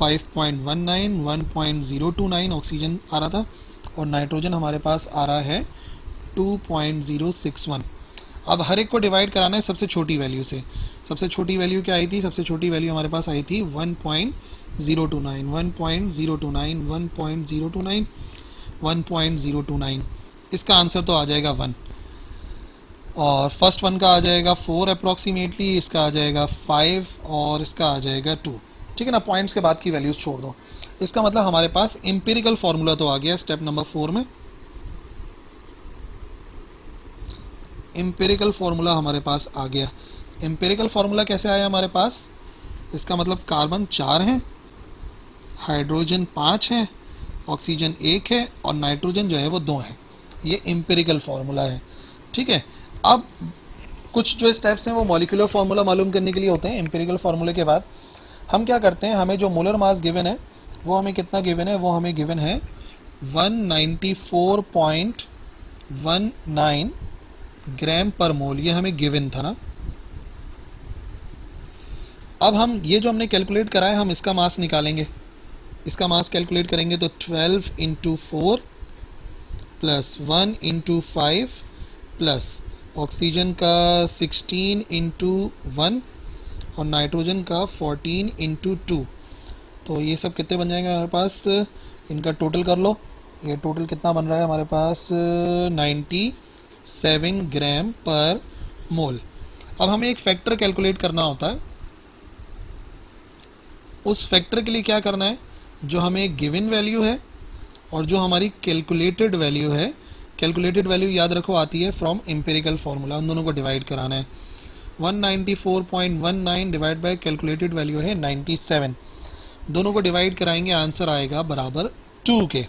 1.029 ऑक्सीजन आ रहा था, और नाइट्रोजन हमारे पास आ रहा है 2.061। अब हर एक को डिवाइड कराना है सबसे छोटी वैल्यू से। सबसे छोटी वैल्यू क्या आई थी, सबसे छोटी वैल्यू हमारे पास आई थी 1.029। इसका आंसर तो आ जाएगा 1, और फर्स्ट वन का आ जाएगा 4 अप्रॉक्सीमेटली, इसका आ जाएगा 5, और इसका आ जाएगा 2, ठीक है ना। पॉइंट्स के बाद की वैल्यूज छोड़ दो। इसका मतलब हमारे पास एम्पिरिकल फार्मूला तो आ गया स्टेप नंबर 4 में। एम्पिरिकल फार्मूला हमारे पास आ गया। एम्पिरिकल फार्मूला कैसे आया हमारे पास, इसका मतलब कार्बन 4 है, हाइड्रोजन 5 है, ऑक्सीजन 1 है, और नाइट्रोजन जो है वो 2 है। ये एम्पिरिकल फार्मूला है, ठीक है। अब कुछ जो स्टेप्स हैं वो मॉलिक्यूलर फार्मूला मालूम करने के लिए होते हैं। एम्पिरिकल फार्मूले के बाद हम क्या करते हैं, हमें जो मोलर मास गिवन है वो हमें कितना गिवन है, वो हमें गिवन है 194.19 ग्राम पर मोल। ये हमें गिवन था ना। अब हम ये जो हमने कैलकुलेट करा है, हम इसका मास निकालेंगे। इसका मास कैलकुलेट करेंगे तो 12 × 4 प्लस 1 × 5 प्लस ऑक्सीजन का 16 × 1 और नाइट्रोजन का 14 × 2। तो ये सब कितने बन जाएंगे हमारे पास, इनका टोटल कर लो। ये टोटल कितना बन रहा है हमारे पास, 97 ग्राम पर मोल। अब हमें एक फैक्टर कैलकुलेट करना होता है। उस फैक्टर के लिए क्या करना है, जो हमें गिवन वैल्यू है और जो हमारी कैलकुलेटेड वैल्यू है, कैलकुलेटेड वैल्यू याद रखो आती है फ्रॉम एम्पिरिकल फार्मूला, उन दोनों को डिवाइड कराना है। 194.19 डिवाइड बाय कैलकुलेटेड वैल्यू है 97, दोनों को डिवाइड कराएंगे, आंसर आएगा बराबर 2 के।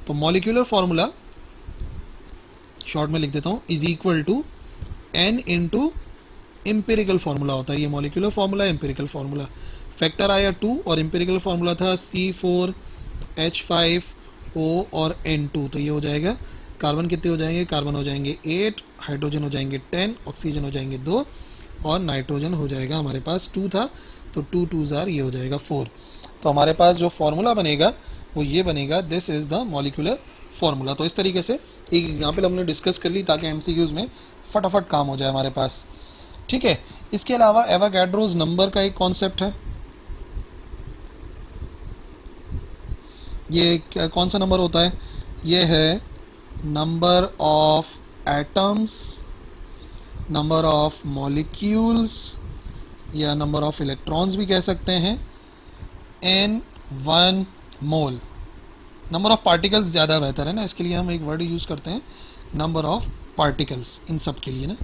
तो मॉलिक्यूलर फार्मूला शॉर्ट में लिख देता हूँ, is equal to n into empirical formula होता है। ये molecular formula, empirical formula. Factor आया 2 और एम्पिरिकल फार्मूला था C4H5O और N2। तो ये हो जाएगा, कार्बन कितने हो जाएंगे, कार्बन हो जाएंगे 8, हाइड्रोजन हो जाएंगे 10, ऑक्सीजन हो जाएंगे 2, और नाइट्रोजन हो जाएगा हमारे पास 2 था, तो 2 2 जार ये हो जाएगा 4। तो हमारे पास जो फार्मूला बनेगा वो ये बनेगा, this is the molecular formula. तो इस तरीके से एक एग्जाम्पल हमने डिस्कस कर ली ताकि एमसीक्यूज में फटाफट काम हो जाए हमारे पास, ठीक है। इसके अलावा एवोगाड्रोस नंबर का एक कॉन्सेप्ट है। ये कौन सा नंबर होता है, ये है number of atoms, number of molecules, या नंबर ऑफ इलेक्ट्रॉन्स भी कह सकते हैं, इन 1 मोल। नंबर ऑफ पार्टिकल्स ज़्यादा बेहतर है ना, इसके लिए हम एक वर्ड यूज़ करते हैं नंबर ऑफ पार्टिकल्स इन सब के लिए ना।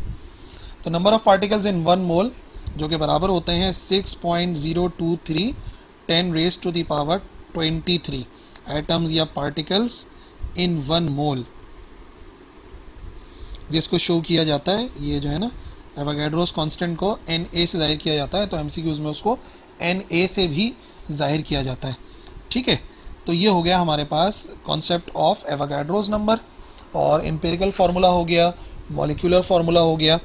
तो number of particles in 1 mole जो कि बराबर होते हैं 6.023 10 raise to the power 23 atoms या पार्टिकल्स इन 1 मोल, जिसको शो किया जाता है ये जो है ना एवोगाड्रोस कांस्टेंट को Na से जाहिर किया जाता है, तो एमसीक्यूज में उसको Na से भी जाहिर किया जाता है। ठीक है, तो ये हो गया हमारे पास कॉन्सेप्ट ऑफ एवोगाड्रोस नंबर, और एम्पिरिकल फार्मूला हो गया, मॉलिक्यूलर फार्मूला हो गया,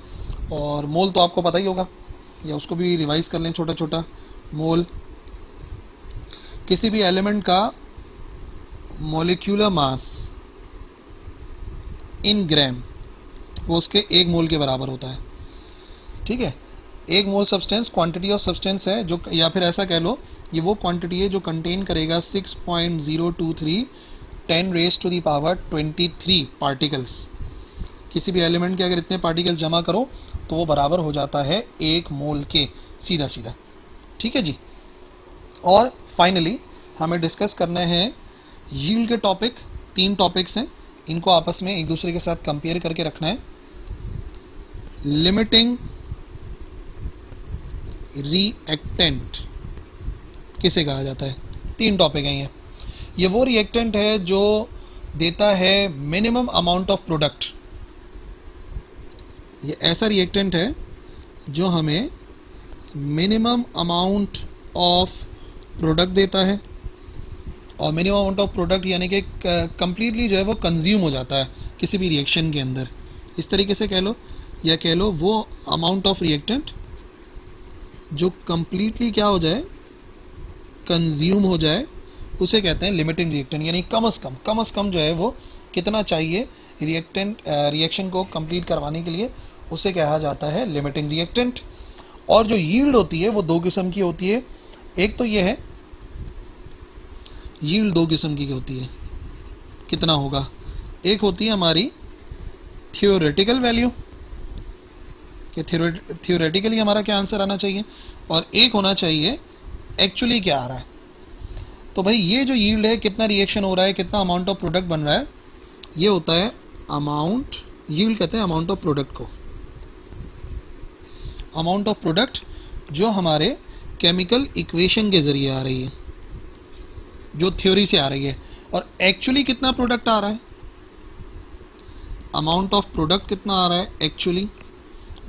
और मोल तो आपको पता ही होगा, या उसको भी रिवाइज कर लें छोटा छोटा। मोल किसी भी एलिमेंट का मॉलिक्यूलर मास इन ग्राम वो उसके 1 मोल के बराबर होता है। ठीक है, 1 मोल सब्सटेंस क्वांटिटी ऑफ सब्सटेंस है जो, या फिर ऐसा कह लो ये वो क्वांटिटी है जो कंटेन करेगा 6.023 10 raise to the power 23 particles. किसी भी एलिमेंट के अगर इतने पार्टिकल्स जमा करो तो वो बराबर हो जाता है 1 मोल के, सीधा सीधा। ठीक है जी, और फाइनली हमें डिस्कस करना है यील्ड के टॉपिक। 3 टॉपिक्स हैं, इनको आपस में एक दूसरे के साथ कंपेयर करके रखना है। लिमिटिंग रिएक्टेंट किसे कहा जाता है? 3 टॉपिक हैं ये वो रिएक्टेंट है जो देता है मिनिमम अमाउंट ऑफ प्रोडक्ट। ये ऐसा रिएक्टेंट है जो हमें मिनिमम अमाउंट ऑफ प्रोडक्ट देता है, और मिनिमम अमाउंट ऑफ प्रोडक्ट यानी कि कंप्लीटली जो है वो कंज्यूम हो जाता है किसी भी रिएक्शन के अंदर, इस तरीके से कह लो, या कह लो वो अमाउंट ऑफ रिएक्टेंट जो कंप्लीटली क्या हो जाए, कंज्यूम हो जाए, उसे कहते हैं लिमिटिंग रिएक्टेंट। यानी कम से कम जो है वो कितना चाहिए रिएक्शन को कंप्लीट करवाने के लिए, उसे कहा जाता है लिमिटिंग रिएक्टेंट। और जो यील्ड होती है वो 2 किस्म की होती है। एक तो ये है यील्ड 2 किस्म की होती है, कितना होगा, एक होती है हमारी थियोरेटिकल वैल्यू कि थियोरेटिकली हमारा क्या आंसर आना चाहिए, और एक होना चाहिए एक्चुअली क्या आ रहा है। तो भाई ये जो यील्ड है, कितना रिएक्शन हो रहा है, कितना अमाउंट ऑफ प्रोडक्ट बन रहा है, ये होता है अमाउंट, यील्ड कहते हैं अमाउंट ऑफ प्रोडक्ट को, अमाउंट ऑफ प्रोडक्ट जो हमारे केमिकल इक्वेशन के जरिए आ रही है, जो थ्योरी से आ रही है। और एक्चुअली कितना प्रोडक्ट आ रहा है, अमाउंट ऑफ प्रोडक्ट कितना आ रहा है एक्चुअली,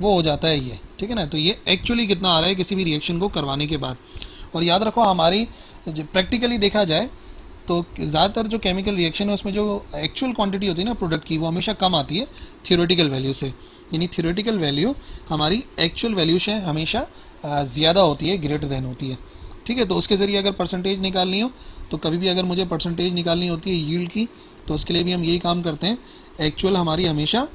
वो हो जाता है ये। ठीक है ना, तो ये एक्चुअली कितना आ रहा है किसी भी रिएक्शन को करवाने के बाद। और याद रखो हमारी प्रैक्टिकली देखा जाए तो ज़्यादातर जो केमिकल रिएक्शन है उसमें जो एक्चुअल क्वांटिटी होती है ना प्रोडक्ट की, वो हमेशा कम आती है थियोरेटिकल वैल्यू से। यानी थियोरेटिकल वैल्यू हमारी एक्चुअल वैल्यू से हमेशा ज़्यादा होती है, ग्रेटर देन होती है। ठीक है, तो उसके ज़रिए अगर परसेंटेज निकालनी हो, तो कभी भी अगर मुझे परसेंटेज निकालनी होती है यील्ड की, तो उसके लिए भी हम यही काम करते हैं, एक्चुअल हमारी हमेशा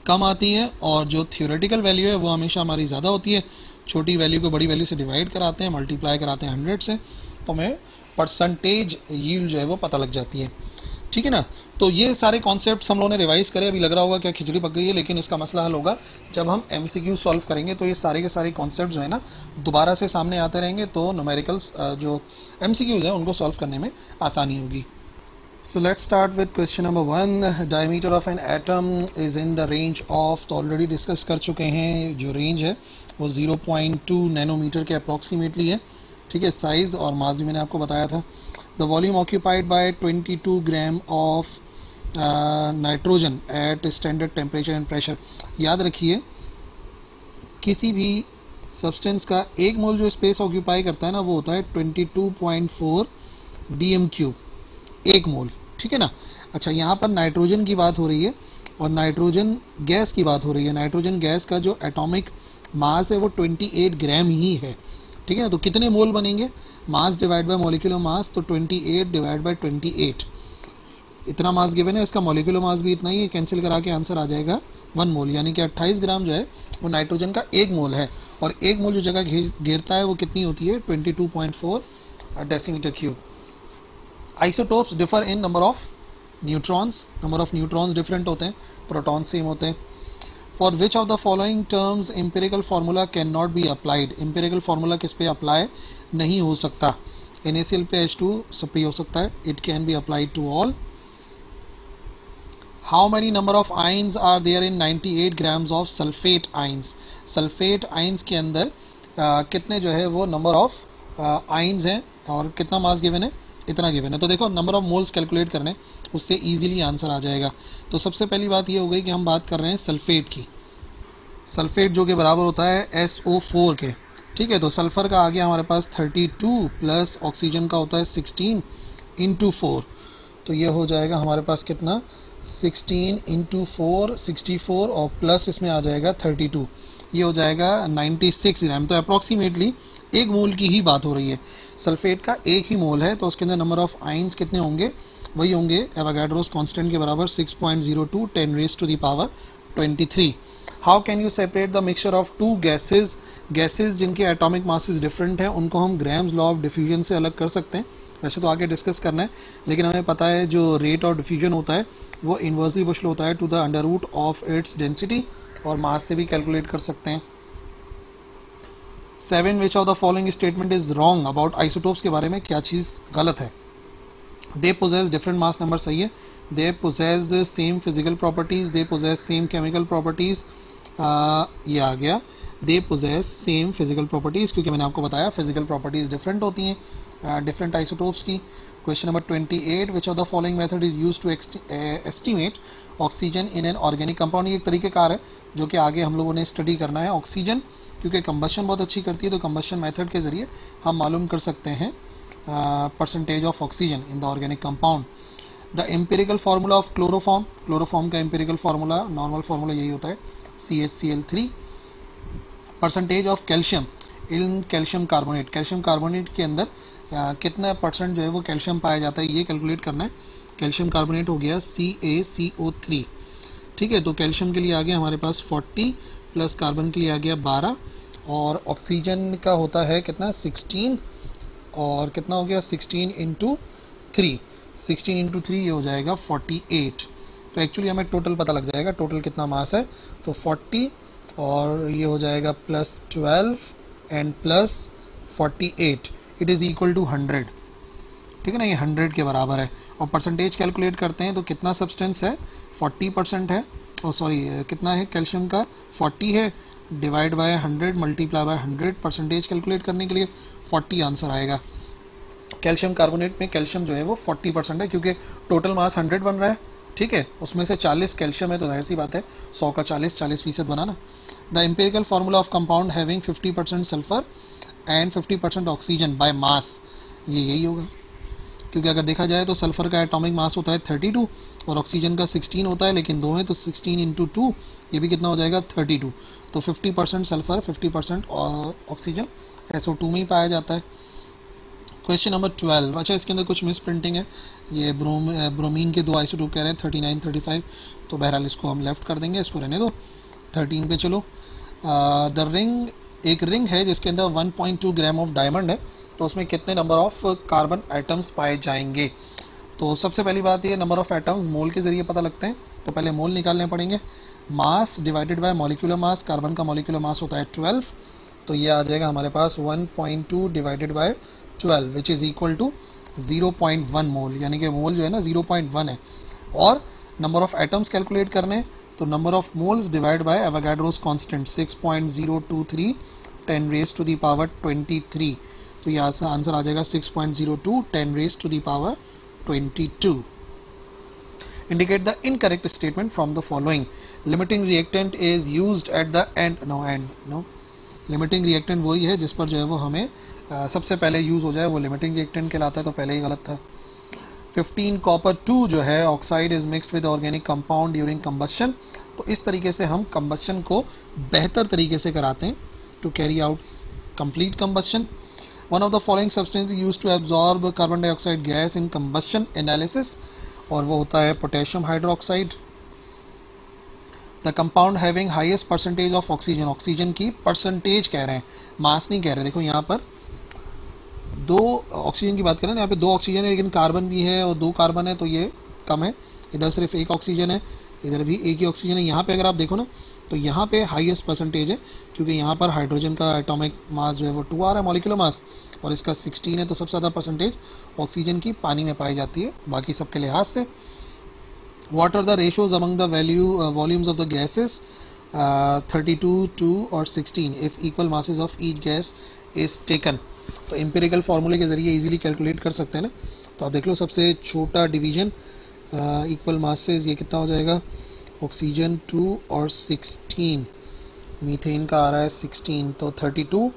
कम आती है और जो थियोरेटिकल वैल्यू है वो हमेशा हमारी ज़्यादा होती है। छोटी वैल्यू को बड़ी वैल्यू से डिवाइड कराते हैं, मल्टीप्लाई कराते हैं 100 से, तो हमें परसेंटेज यील्ड जो है वो पता लग जाती है। ठीक है ना, तो ये सारे कॉन्सेप्ट्स हम लोगों ने रिवाइज करे। अभी लग रहा होगा क्या खिचड़ी पक गई है, लेकिन इसका मसला हल होगा जब हम MCQ सॉल्व करेंगे, तो ये सारे के सारे कॉन्सेप्ट जो है ना दोबारा से सामने आते रहेंगे, तो न्यूमेरिकल्स जो MCQs हैं उनको सॉल्व करने में आसानी होगी। So let's start with question number 1. Diameter of an atom is in the range of, तो ऑलरेडी डिस्कस कर चुके हैं, जो रेंज है वो 0.2 नैनोमीटर के अप्रॉक्सीमेटली है। ठीक है, साइज और मास भी मैंने आपको बताया था। The volume occupied by 22 gram of nitrogen eight standard temperature and pressure. याद रखिए किसी भी सब्सटेंस का 1 मोल जो स्पेस ऑक्यूपाई करता है ना, वो होता है 22.4 dm³, 1 मोल। ठीक है ना। अच्छा, यहाँ पर नाइट्रोजन की बात हो रही है और नाइट्रोजन गैस की बात हो रही है। नाइट्रोजन गैस का जो एटॉमिक मास है वो 28 ग्राम ही है। ठीक है ना, तो कितने मोल बनेंगे, mass divide by molecular mass, तो 28 डिवाइड बाय 28, इतना मास गिवन है, इसका मॉलिक्यूलर मास भी इतना ही है, कैंसिल करा के आंसर आ जाएगा 1 मोल। यानी कि 28 ग्राम जो है वो नाइट्रोजन का 1 मोल है, और 1 मोल जो जगह घेरता है वो कितनी होती है, 22.4 decimetre cube. Isotopes differ in number of neutrons, number of neutrons different होते हैं, प्रोटॉन सेम होते हैं। For which of the following terms empirical formula can not be applied, empirical formula किस पे अप्लाई नहीं हो सकता, NaCl पे H2 सब पे हो सकता है, it can be applied to all. How many number of ions are there in 98 grams of sulphate ions. Sulphate ions के अंदर कितने जो है वो नंबर ऑफ आइंस हैं और कितना मास गिवन है, इतना गिवन है। तो देखो नंबर ऑफ मोल्स कैलकुलेट करने, उससे इजीली आंसर आ जाएगा। तो सबसे पहली बात ये हो गई कि हम बात कर रहे हैं सल्फेट की। सल्फेट जो कि बराबर होता है SO4 के, ठीक है। तो सल्फ़र का आ गया हमारे पास 32 प्लस ऑक्सीजन का होता है 16 इंटू 4, तो ये हो जाएगा हमारे पास कितना 16 इंटू 4 64 और प्लस इसमें आ जाएगा 32, ये हो जाएगा 96 ग्राम। तो अप्रॉक्सीमेटली एक मोल की ही बात हो रही है। सल्फेट का एक ही मोल है तो उसके अंदर नंबर ऑफ आइंस कितने होंगे, वही होंगे एवोगाड्रोस कांस्टेंट के बराबर 6.02 10 raised to the power 23। How can you separate the mixture of to gases. Gases जिनके एटॉमिक मासेस डिफरेंट हैं उनको हम ग्राम्स लॉ ऑफ डिफ्यूजन से अलग कर सकते हैं। वैसे तो आगे डिस्कस करना है, लेकिन हमें पता है जो रेट ऑफ डिफ्यूजन होता है वो इन्वर्सली प्रोपोर्शनल होता है to the under root of its density, और मास से भी कैलकुलेट कर सकते हैं। 7 which of the following statement is wrong about isotopes के बारे में क्या चीज़ गलत है। They possess different mass number, सही है। They possess same physical properties, they possess same chemical properties, ये आ गया they possess same physical properties, क्योंकि मैंने आपको बताया फिजिकल प्रॉपर्टीज डिफरेंट होती हैं डिफरेंट आइसोटोप्स की। Question number 28 which of the following method is use to estimate oxygen in an organic compound. ये एक तरीक़ेकार है जो कि आगे हम लोगों ने स्टडी करना है। ऑक्सीजन क्योंकि कंबशन बहुत अच्छी करती है तो कंबशन मेथड के ज़रिए हम मालूम कर सकते हैं percentage of oxygen in the organic compound. The empirical formula of chloroform, chloroform का एम्पिरिकल फार्मूला, नॉर्मल फार्मूला यही होता है CHCl3। Percentage of calcium in calcium carbonate, calcium carbonate के अंदर कितना परसेंट जो है वो कैल्शियम पाया जाता है, ये कैलकुलेट करना है। कैल्शियम कार्बोनेट हो गया CaCO3, ठीक है। तो कैल्शियम के लिए आ गया हमारे पास 40 प्लस कार्बन के लिए आ गया 12, और ऑक्सीजन का होता है कितना 16, और कितना हो गया 16 इंटू 3, 16 इंटू 3 ये हो जाएगा 48। तो एक्चुअली हमें टोटल पता लग जाएगा टोटल कितना मास है। तो 40 और ये हो जाएगा plus 12 and plus 48, it is equal to 100, ठीक है ना, ये 100 के बराबर है। और परसेंटेज कैलकुलेट करते हैं तो कितना सब्सटेंस है 40% है, और सॉरी कितना है कैल्शियम का 40 है, divide by 100 multiply by 100, percentage calculate करने के लिए 40 आंसर आएगा। कैल्शियम कार्बोनेट में कैल्शियम जो है वो 40% है क्योंकि टोटल मास 100 बन रहा है, ठीक है। उसमें से 40 कैल्शियम है तो जाहिर सी बात है 100 का 40% बना ना। The empirical formula of compound having 50% sulphur and 50% oxygen by mass, ये यही होगा, क्योंकि अगर देखा जाए तो सल्फर का एटॉमिक मास होता है 32 और ऑक्सीजन का 16 होता है, लेकिन दो हैं तो 16 इंटू 2 ये भी कितना हो जाएगा 32। तो 50% सल्फर 50% ऑक्सीजन SO2 में ही पाया जाता है। क्वेश्चन नंबर 12, अच्छा इसके अंदर कुछ मिस प्रिंटिंग है, ये ब्रोमीन के दो आइसोटोप कह रहे हैं 39 35, तो बहरहाल इसको हम लेफ्ट कर देंगे, इसको रहने दो। 13 पे चलो। द रिंग, एक रिंग है जिसके अंदर 1.2 ग्राम ऑफ डायमंड है, तो उसमें कितने नंबर ऑफ कार्बन आइटम्स पाए जाएंगे। तो सबसे पहली बात ये नंबर ऑफ एटम्स मोल के ज़रिए पता लगते हैं, तो पहले मोल निकालने पड़ेंगे। Mass divided by molecular mass, carbon का मॉलिक्यूलर मास होता है 12, तो ये आ जाएगा हमारे पास 1.2 divided by 12 which is equal to 0.1 mole, यानी कि मोल जो है ना 0.1 है। और नंबर ऑफ एटम्स कैलकुलेट करने, तो number of moles divide by Avogadro's constant 6.023 10 raised to the power 23, तो यहाँ से आंसर आ जाएगा 6.02 10 raised to the power 22। Indicate the incorrect statement from the following. Limiting reactant is used at the end. No. Limiting reactant वही है जिस पर जो है वो हमें सबसे पहले यूज़ हो जाए, वो लिमिटिंग रिएक्टेंट कहलाता है, तो पहले ही गलत था। 15 कॉपर 2 जो है oxide is mixed with organic compound during combustion, तो इस तरीके से हम कंबशन को बेहतर तरीके से कराते हैं to carry out complete combustion. One of the following substance use to absorb carbon dioxide gas in combustion analysis, और वो होता है potassium hydroxide. The compound having highest percentage of oxygen, oxygen की परसेंटेज कह रहे हैं, मास नहीं कह रहे। देखो यहाँ पर दो ऑक्सीजन की बात करें ना, यहाँ पे 2 ऑक्सीजन है लेकिन कार्बन भी है और 2 कार्बन है तो ये कम है, इधर सिर्फ 1 ऑक्सीजन है, इधर भी 1 ही ऑक्सीजन है। यहाँ पे अगर आप देखो ना तो यहाँ पे हाईएस्ट परसेंटेज है क्योंकि यहाँ पर हाइड्रोजन का एटॉमिक मास जो है वो 2 आ रहा है मॉलिक्यूलर मास, और इसका 16 है, तो सबसे ज़्यादा परसेंटेज ऑक्सीजन की पानी में पाई जाती है बाकी सबके लिहाज से। What are the ratios among the volumes of the gases? 32, 2 और 16 if equal masses of each gas is taken. तो एम्पिरिकल फार्मूले के ज़रिए इजीली कैलकुलेट कर सकते हैं ना. तो आप देख लो सबसे छोटा डिवीजन इक्वल मासेस ये कितना हो जाएगा, ऑक्सीजन 2 और 16, मीथेन का आ रहा है 16, तो 32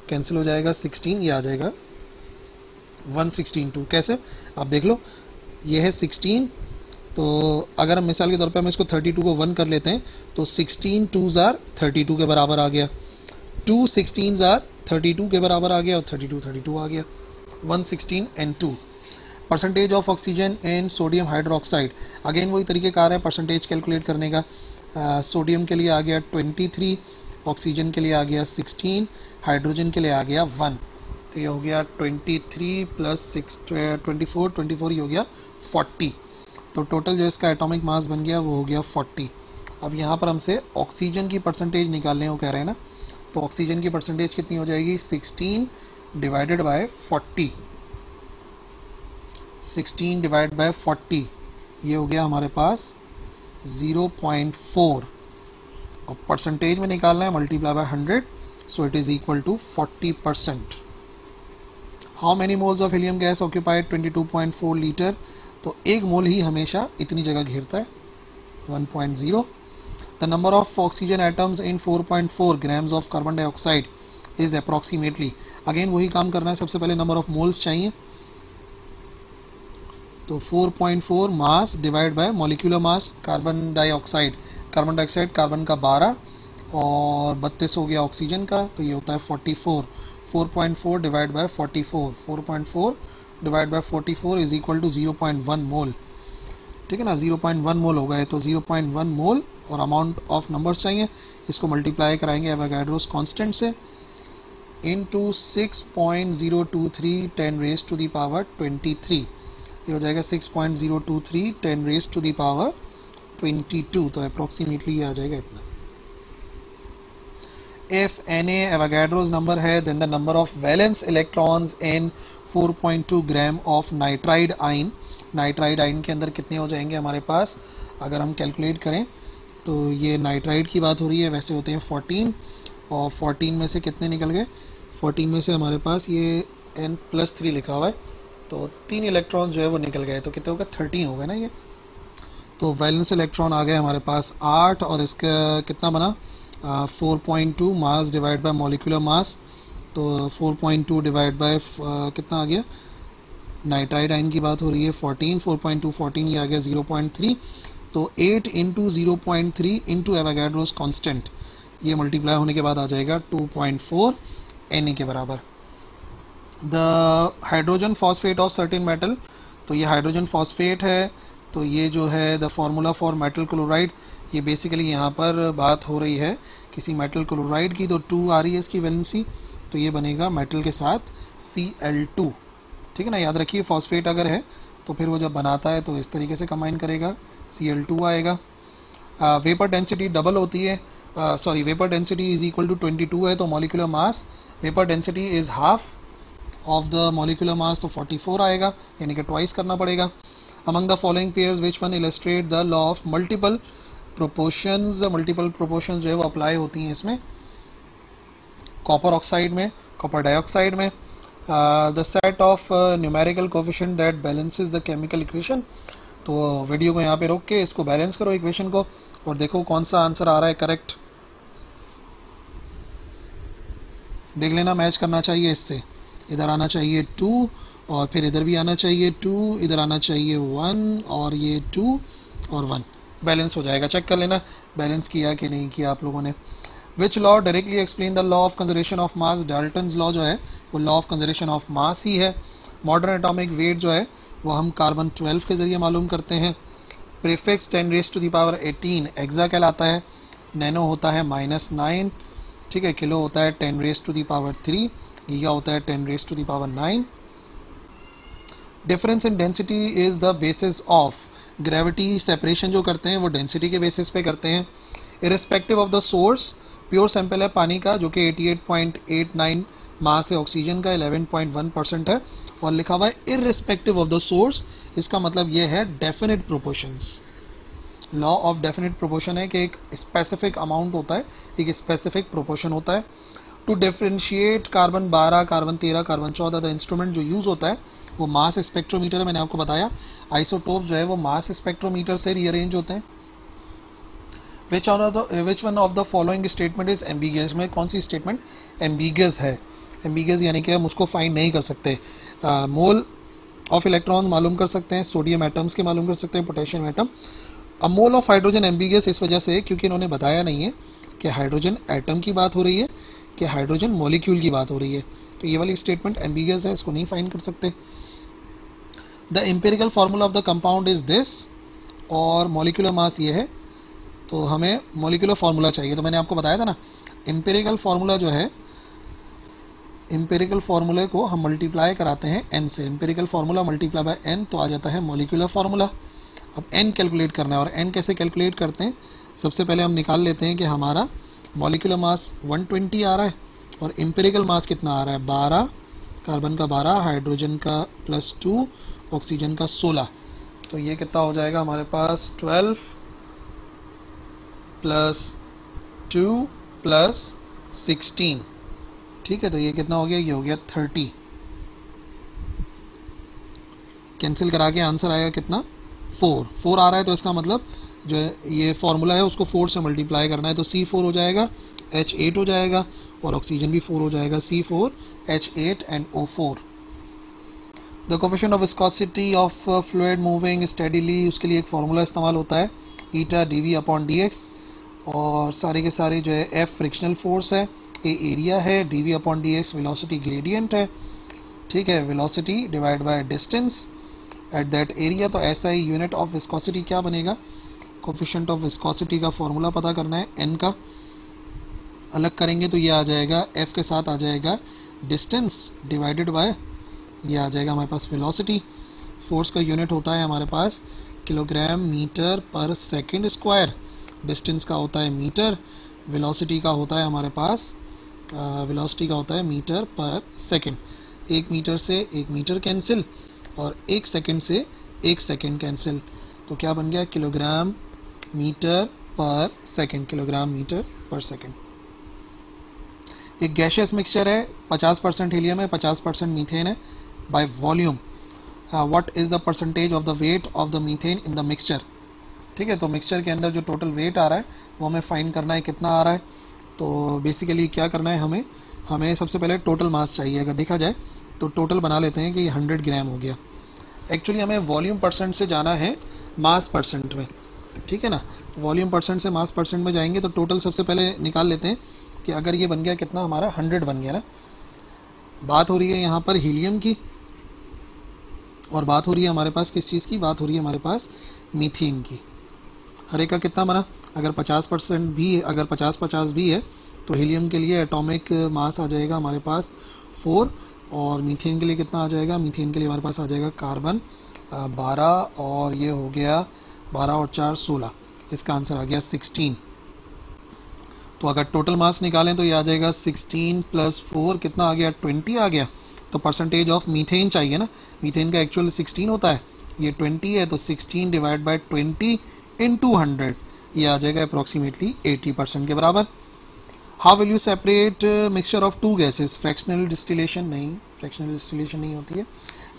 कैंसिल हो जाएगा, 16 ये आ जाएगा 116 कैसे आप देख लो, ये है 16, तो अगर हम मिसाल के तौर पे हम इसको 32 को 1 कर लेते हैं तो 16 2s आर 32 के बराबर आ गया, 2 16s आर 32 के बराबर आ गया और 32 32 आ गया, 116 and 2. Percentage of oxygen in sodium hydroxide, again वही तरीक़ेकार है परसेंटेज कैलकुलेट करने का. सोडियम के लिए आ गया 23, ऑक्सीजन के लिए आ गया 16, हाइड्रोजन के लिए आ गया 1, तो ये हो गया 23 प्लस 24 ये हो गया 40. तो टोटल जो इसका एटॉमिक मास बन गया वो हो गया 40. अब यहाँ पर हमसे ऑक्सीजन की परसेंटेज निकालने को कह रहे हैं ना, तो ऑक्सीजन की परसेंटेज कितनी हो जाएगी, 16 डिवाइडेड बाय 40, 16 डिवाइड बाय 40 ये हो गया हमारे पास 0.4, और परसेंटेज में निकालना है multiply by 100, so it is equal to 40%. How many moles of helium gas occupied 22.4 litre, तो एक मोल ही हमेशा इतनी जगह घेरता है 1.0. The number of oxygen atoms in 4.4 grams of carbon dioxide is approximately, again वही काम करना है, सबसे पहले नंबर ऑफ मोल्स चाहिए, तो 4.4 mass divide by molecular mass, carbon dioxide carbon का 12 और 32 हो गया ऑक्सीजन का, तो ये होता है 44, 4.4 divide by 44, 4.4 divide by 44 is equal to 0.1 mole, ठीक है ना, 0.1 मोल हो गए, तो 0.1 मोल और अमाउंट ऑफ नंबर्स चाहिए, इसको मल्टीप्लाई कराएंगे एवोगाड्रोस कांस्टेंट से into 6.023 10 raise to the power 23, ये हो जाएगा 6.023 10 रेज टू द पावर 22, तो अप्रोक्सीमेटली ये आ जाएगा इतना. इफ Na एवोगाड्रोस नंबर है then the number of valence electrons in 4.2 gram of nitride ion, nitride ion के अंदर कितने हो जाएंगे हमारे पास, अगर हम कैलकुलेट करें तो ये नाइट्राइड की बात हो रही है, वैसे होते हैं 14, और 14 में से कितने निकल गए, 14 में से हमारे पास ये n+3 लिखा हुआ है, तो 3 इलेक्ट्रॉन जो है वो निकल गए, तो कितने हो गए 13 हो गए ना ये, तो वैलेंस इलेक्ट्रॉन आ गए हमारे पास 8, और इसका कितना बना 4.2 mass divide by molecular mass, तो 4.2 डिवाइड बाय कितना आ गया, नाइट्राइड आइन की बात हो रही है 14, 4.2 14 ये आ गया 0.3, तो 8 इंटू 0.3 इंटू एवोगाड्रोस कांस्टेंट, ये मल्टीप्लाई होने के बाद आ जाएगा 2.4 Na के बराबर. The hydrogen phosphate of certain metal, तो ये हाइड्रोजन फॉस्फेट है, तो ये जो है the formula for metal chloride, ये बेसिकली यहाँ पर बात हो रही है किसी मेटल क्लोराइड की, तो 2 आ रही है इसकी वैलेंसी, तो ये बनेगा मेटल के साथ Cl2, ठीक है ना, याद रखिए फॉस्फेट अगर है तो फिर वो जब बनाता है तो इस तरीके से कंबाइन करेगा, Cl2 आएगा. वेपर डेंसिटी डबल होती है, sorry vapour density is equal to 22 है, तो molecular mass vapour density is half of the molecular mass, तो 44 आएगा, यानी कि ट्वाइस करना पड़ेगा. Among the following pairs which one illustrate the law of multiple proportions, multiple proportions जो है वो अप्लाई होती हैं इसमें, कॉपर ऑक्साइड में, कॉपर डाइऑक्साइड में. The set of numerical coefficient that balances the chemical equation, तो वीडियो को यहाँ पे रोक के इसको बैलेंस करो इक्वेशन को और देखो कौन सा आंसर आ रहा है करेक्ट, देख लेना, मैच करना चाहिए इससे, इधर आना चाहिए 2 और फिर इधर भी आना चाहिए 2, इधर आना चाहिए 1 और ये 2 और 1, बैलेंस हो जाएगा. चेक कर लेना बैलेंस किया कि नहीं किया आप लोगों ने. Which law directly explain the law of conservation of mass, Dalton's law जो है वो law of conservation of mass ही है. मॉडर्न एटॉमिक वेट जो है वो हम कार्बन 12 के जरिए मालूम करते हैं. Prefix 10 raise to the power 18 exa कहलाता है, नैनो होता है -9, ठीक है, किलो होता है 10 raise to the power 3, giga होता है 10 raise to the power 9. Difference in density is the basis of gravity, separation जो करते हैं वो डेंसिटी के बेसिस पे करते हैं. Irrespective of the source, pure sample है पानी का जो कि 88.89 मास है, ऑक्सीजन का 11.1% है, और लिखा हुआ है इररिस्पेक्टिव ऑफ द सोर्स, इसका मतलब ये है definite proportions, law of definite proportion है कि एक स्पेसिफिक अमाउंट होता है, एक स्पेसिफिक प्रोपोर्शन होता है। To differentiate carbon 12, carbon 13, carbon 14 the instrument जो यूज़ होता है वो मास स्पेक्ट्रोमीटर है। मैंने आपको बताया आइसोटोप जो है वो मास स्पेक्ट्रोमीटर से रीअरेंज होते हैं। Which one of the following statement is ambiguous, में कौन सी स्टेटमेंट एम्बिगियस है? एम्बिगियस यानी कि हम उसको फाइंड नहीं कर सकते। मोल ऑफ इलेक्ट्रॉन मालूम कर सकते हैं, सोडियम एटम्स के मालूम कर सकते हैं, पोटेशियम एटम। अब मोल ऑफ हाइड्रोजन एम्बिगियस इस वजह से क्योंकि इन्होंने बताया नहीं है कि हाइड्रोजन एटम की बात हो रही है कि हाइड्रोजन मॉलिक्यूल की बात हो रही है, तो ये वाली स्टेटमेंट एम्बिगियस है, इसको नहीं फाइंड कर सकते। The empirical formula of the compound is this, और मॉलिक्यूलर मास ये है, तो हमें मॉलिक्यूलर फार्मूला चाहिए। तो मैंने आपको बताया था ना एम्पिरिकल फार्मूला जो है, एम्पिरिकल फार्मूले को हम मल्टीप्लाई कराते हैं n से, empirical formula multiply by n तो आ जाता है मॉलिक्यूलर फार्मूला। अब n कैलकुलेट करना है, और n कैसे कैलकुलेट करते हैं? सबसे पहले हम निकाल लेते हैं कि हमारा मॉलिक्यूलर मास 120 आ रहा है और एम्पिरिकल मास कितना आ रहा है 12, कार्बन का 12, हाइड्रोजन का +2, ऑक्सीजन का 16। तो ये कितना हो जाएगा हमारे पास 12 + 2 + 16, ठीक है। तो ये कितना हो गया? ये हो गया 30। कैंसिल करा के आंसर आएगा कितना? 4 आ रहा है, तो इसका मतलब जो ये फार्मूला है उसको 4 से मल्टीप्लाई करना है, तो C4 हो जाएगा, H8 हो जाएगा, और ऑक्सीजन भी 4 हो जाएगा, C4 H8 and O4। The coefficient of viscosity of fluid moving steadily, उसके लिए एक फार्मूला इस्तेमाल होता है ईटा dV/dx, और सारे के सारे जो है F फ्रिक्शनल फोर्स है, A एरिया है, dV/dx वेलोसिटी ग्रेडियंट है, ठीक है, velocity divide by distance at that area. तो ऐसा ही यूनिट ऑफ विस्कोसिटी क्या बनेगा? कोफिशिएंट ऑफ विस्कोसिटी का फॉर्मूला पता करना है, n का अलग करेंगे तो ये आ जाएगा F के साथ आ जाएगा डिस्टेंस डिवाइडेड बाय, ये आ जाएगा हमारे पास वेलोसिटी। फोर्स का यूनिट होता है हमारे पास किलोग्राम मीटर पर सेकंड स्क्वायर, डिस्टेंस का होता है मीटर, वेलोसिटी का होता है हमारे पास वेलोसिटी का होता है मीटर पर सेकंड। 1 मीटर से 1 मीटर कैंसिल और 1 सेकंड से 1 सेकंड कैंसिल, तो क्या बन गया? किलोग्राम मीटर पर सेकंड, किलोग्राम मीटर पर सेकंड। एक गैशियस मिक्सचर है, 50% हीलियम है, 50% मीथेन है। By volume what is the percentage of the weight of the methane in the mixture, ठीक है। तो मिक्सचर के अंदर जो टोटल वेट आ रहा है वो हमें फाइंड करना है कितना आ रहा है। तो बेसिकली क्या करना है, हमें सबसे पहले टोटल मास चाहिए। अगर देखा जाए तो टोटल बना लेते हैं कि ये 100 ग्राम हो गया। एक्चुअली हमें वॉल्यूम परसेंट से जाना है मास परसेंट में, ठीक है ना। वॉल्यूम परसेंट से मास परसेंट में जाएंगे तो टोटल सबसे पहले निकाल लेते हैं कि अगर ये बन गया कितना हमारा 100 बन गया ना। बात हो रही है यहाँ पर हीलियम की, और बात हो रही है हमारे पास किस चीज़ की? बात हो रही है हमारे पास मीथेन की। हर एक का कितना बना? अगर 50% भी, अगर 50-50 भी है तो हीलियम के लिए एटॉमिक मास आ जाएगा हमारे पास 4, और मीथेन के लिए कितना आ जाएगा? मीथेन के लिए हमारे पास आ जाएगा कार्बन 12, और ये हो गया 12 और 4 16, इसका आंसर आ गया 16। तो अगर टोटल मास निकालें तो ये आ जाएगा 16 + 4 कितना आ गया? 20 आ गया। तो परसेंटेज ऑफ मीथेन चाहिए ना, मीथेन का एक्चुअल 16 होता है, ये 20 है, तो 16 डिवाइड बाय 20 into 100, ये आ जाएगा अप्रॉक्सीमेटली 80% के बराबर। How will you separate mixture of 2 gases? Fractional distillation नहीं, फ्रैक्शनल डिस्टिलेशन नहीं होती है,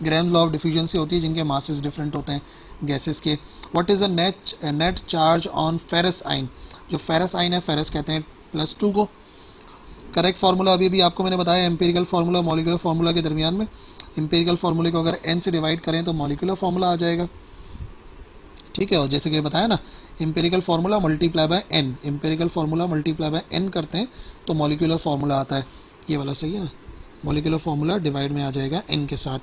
ग्राम लॉ ऑफ डिफ्यूजन से होती है, जिनके मासेस डिफरेंट होते हैं गैसेस के। What is a net charge on ferrous आइन? जो फेरस आइन है, फेरस कहते हैं +2 को। करेक्ट फार्मूला अभी आपको मैंने बताया, एम्पिरिकल फार्मूला मॉलिक्यूलर फार्मूला के दरमियान में। एम्पिरिकल फार्मूले को अगर n से डिवाइड करें तो मॉलिक्यूलर फार्मूला आ जाएगा, ठीक है। और जैसे कि बताया ना, empirical formula multiply by n, empirical formula multiply by n करते हैं तो मॉलिक्यूलर फार्मूला आता है, ये वाला सही है ना। मॉलिक्यूलर फार्मूला डिवाइड में आ जाएगा n के साथ।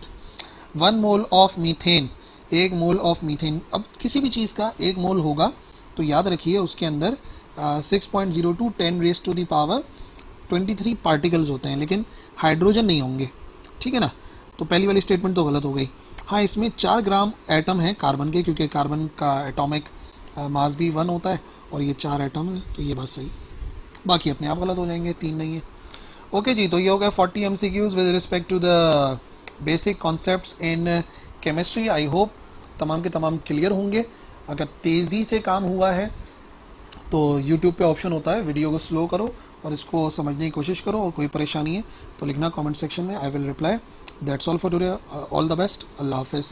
1 mole of methane, 1 mole of methane. अब किसी भी चीज़ का 1 मोल होगा तो याद रखिए उसके अंदर 6.02 10⁻23 पार्टिकल्स होते हैं, लेकिन हाइड्रोजन नहीं होंगे, ठीक है ना। तो पहली वाली स्टेटमेंट तो गलत हो गई। हाँ, इसमें 4 ग्राम एटम है कार्बन के, क्योंकि कार्बन का एटॉमिक मास भी 1 होता है और ये 4 एटम है, तो ये बात सही। बाकी अपने आप गलत हो जाएंगे, 3 नहीं है। ओके जी, तो ये हो गया 40 MCQs with respect to the basic concepts in chemistry. I hope तमाम के तमाम क्लियर होंगे। अगर तेज़ी से काम हुआ है तो यूट्यूब पे ऑप्शन होता है वीडियो को स्लो करो और इसको समझने की कोशिश करो, और कोई परेशानी है तो लिखना कमेंट सेक्शन में, I will reply. That's all for today, all the best, अल्लाह हाफिज़।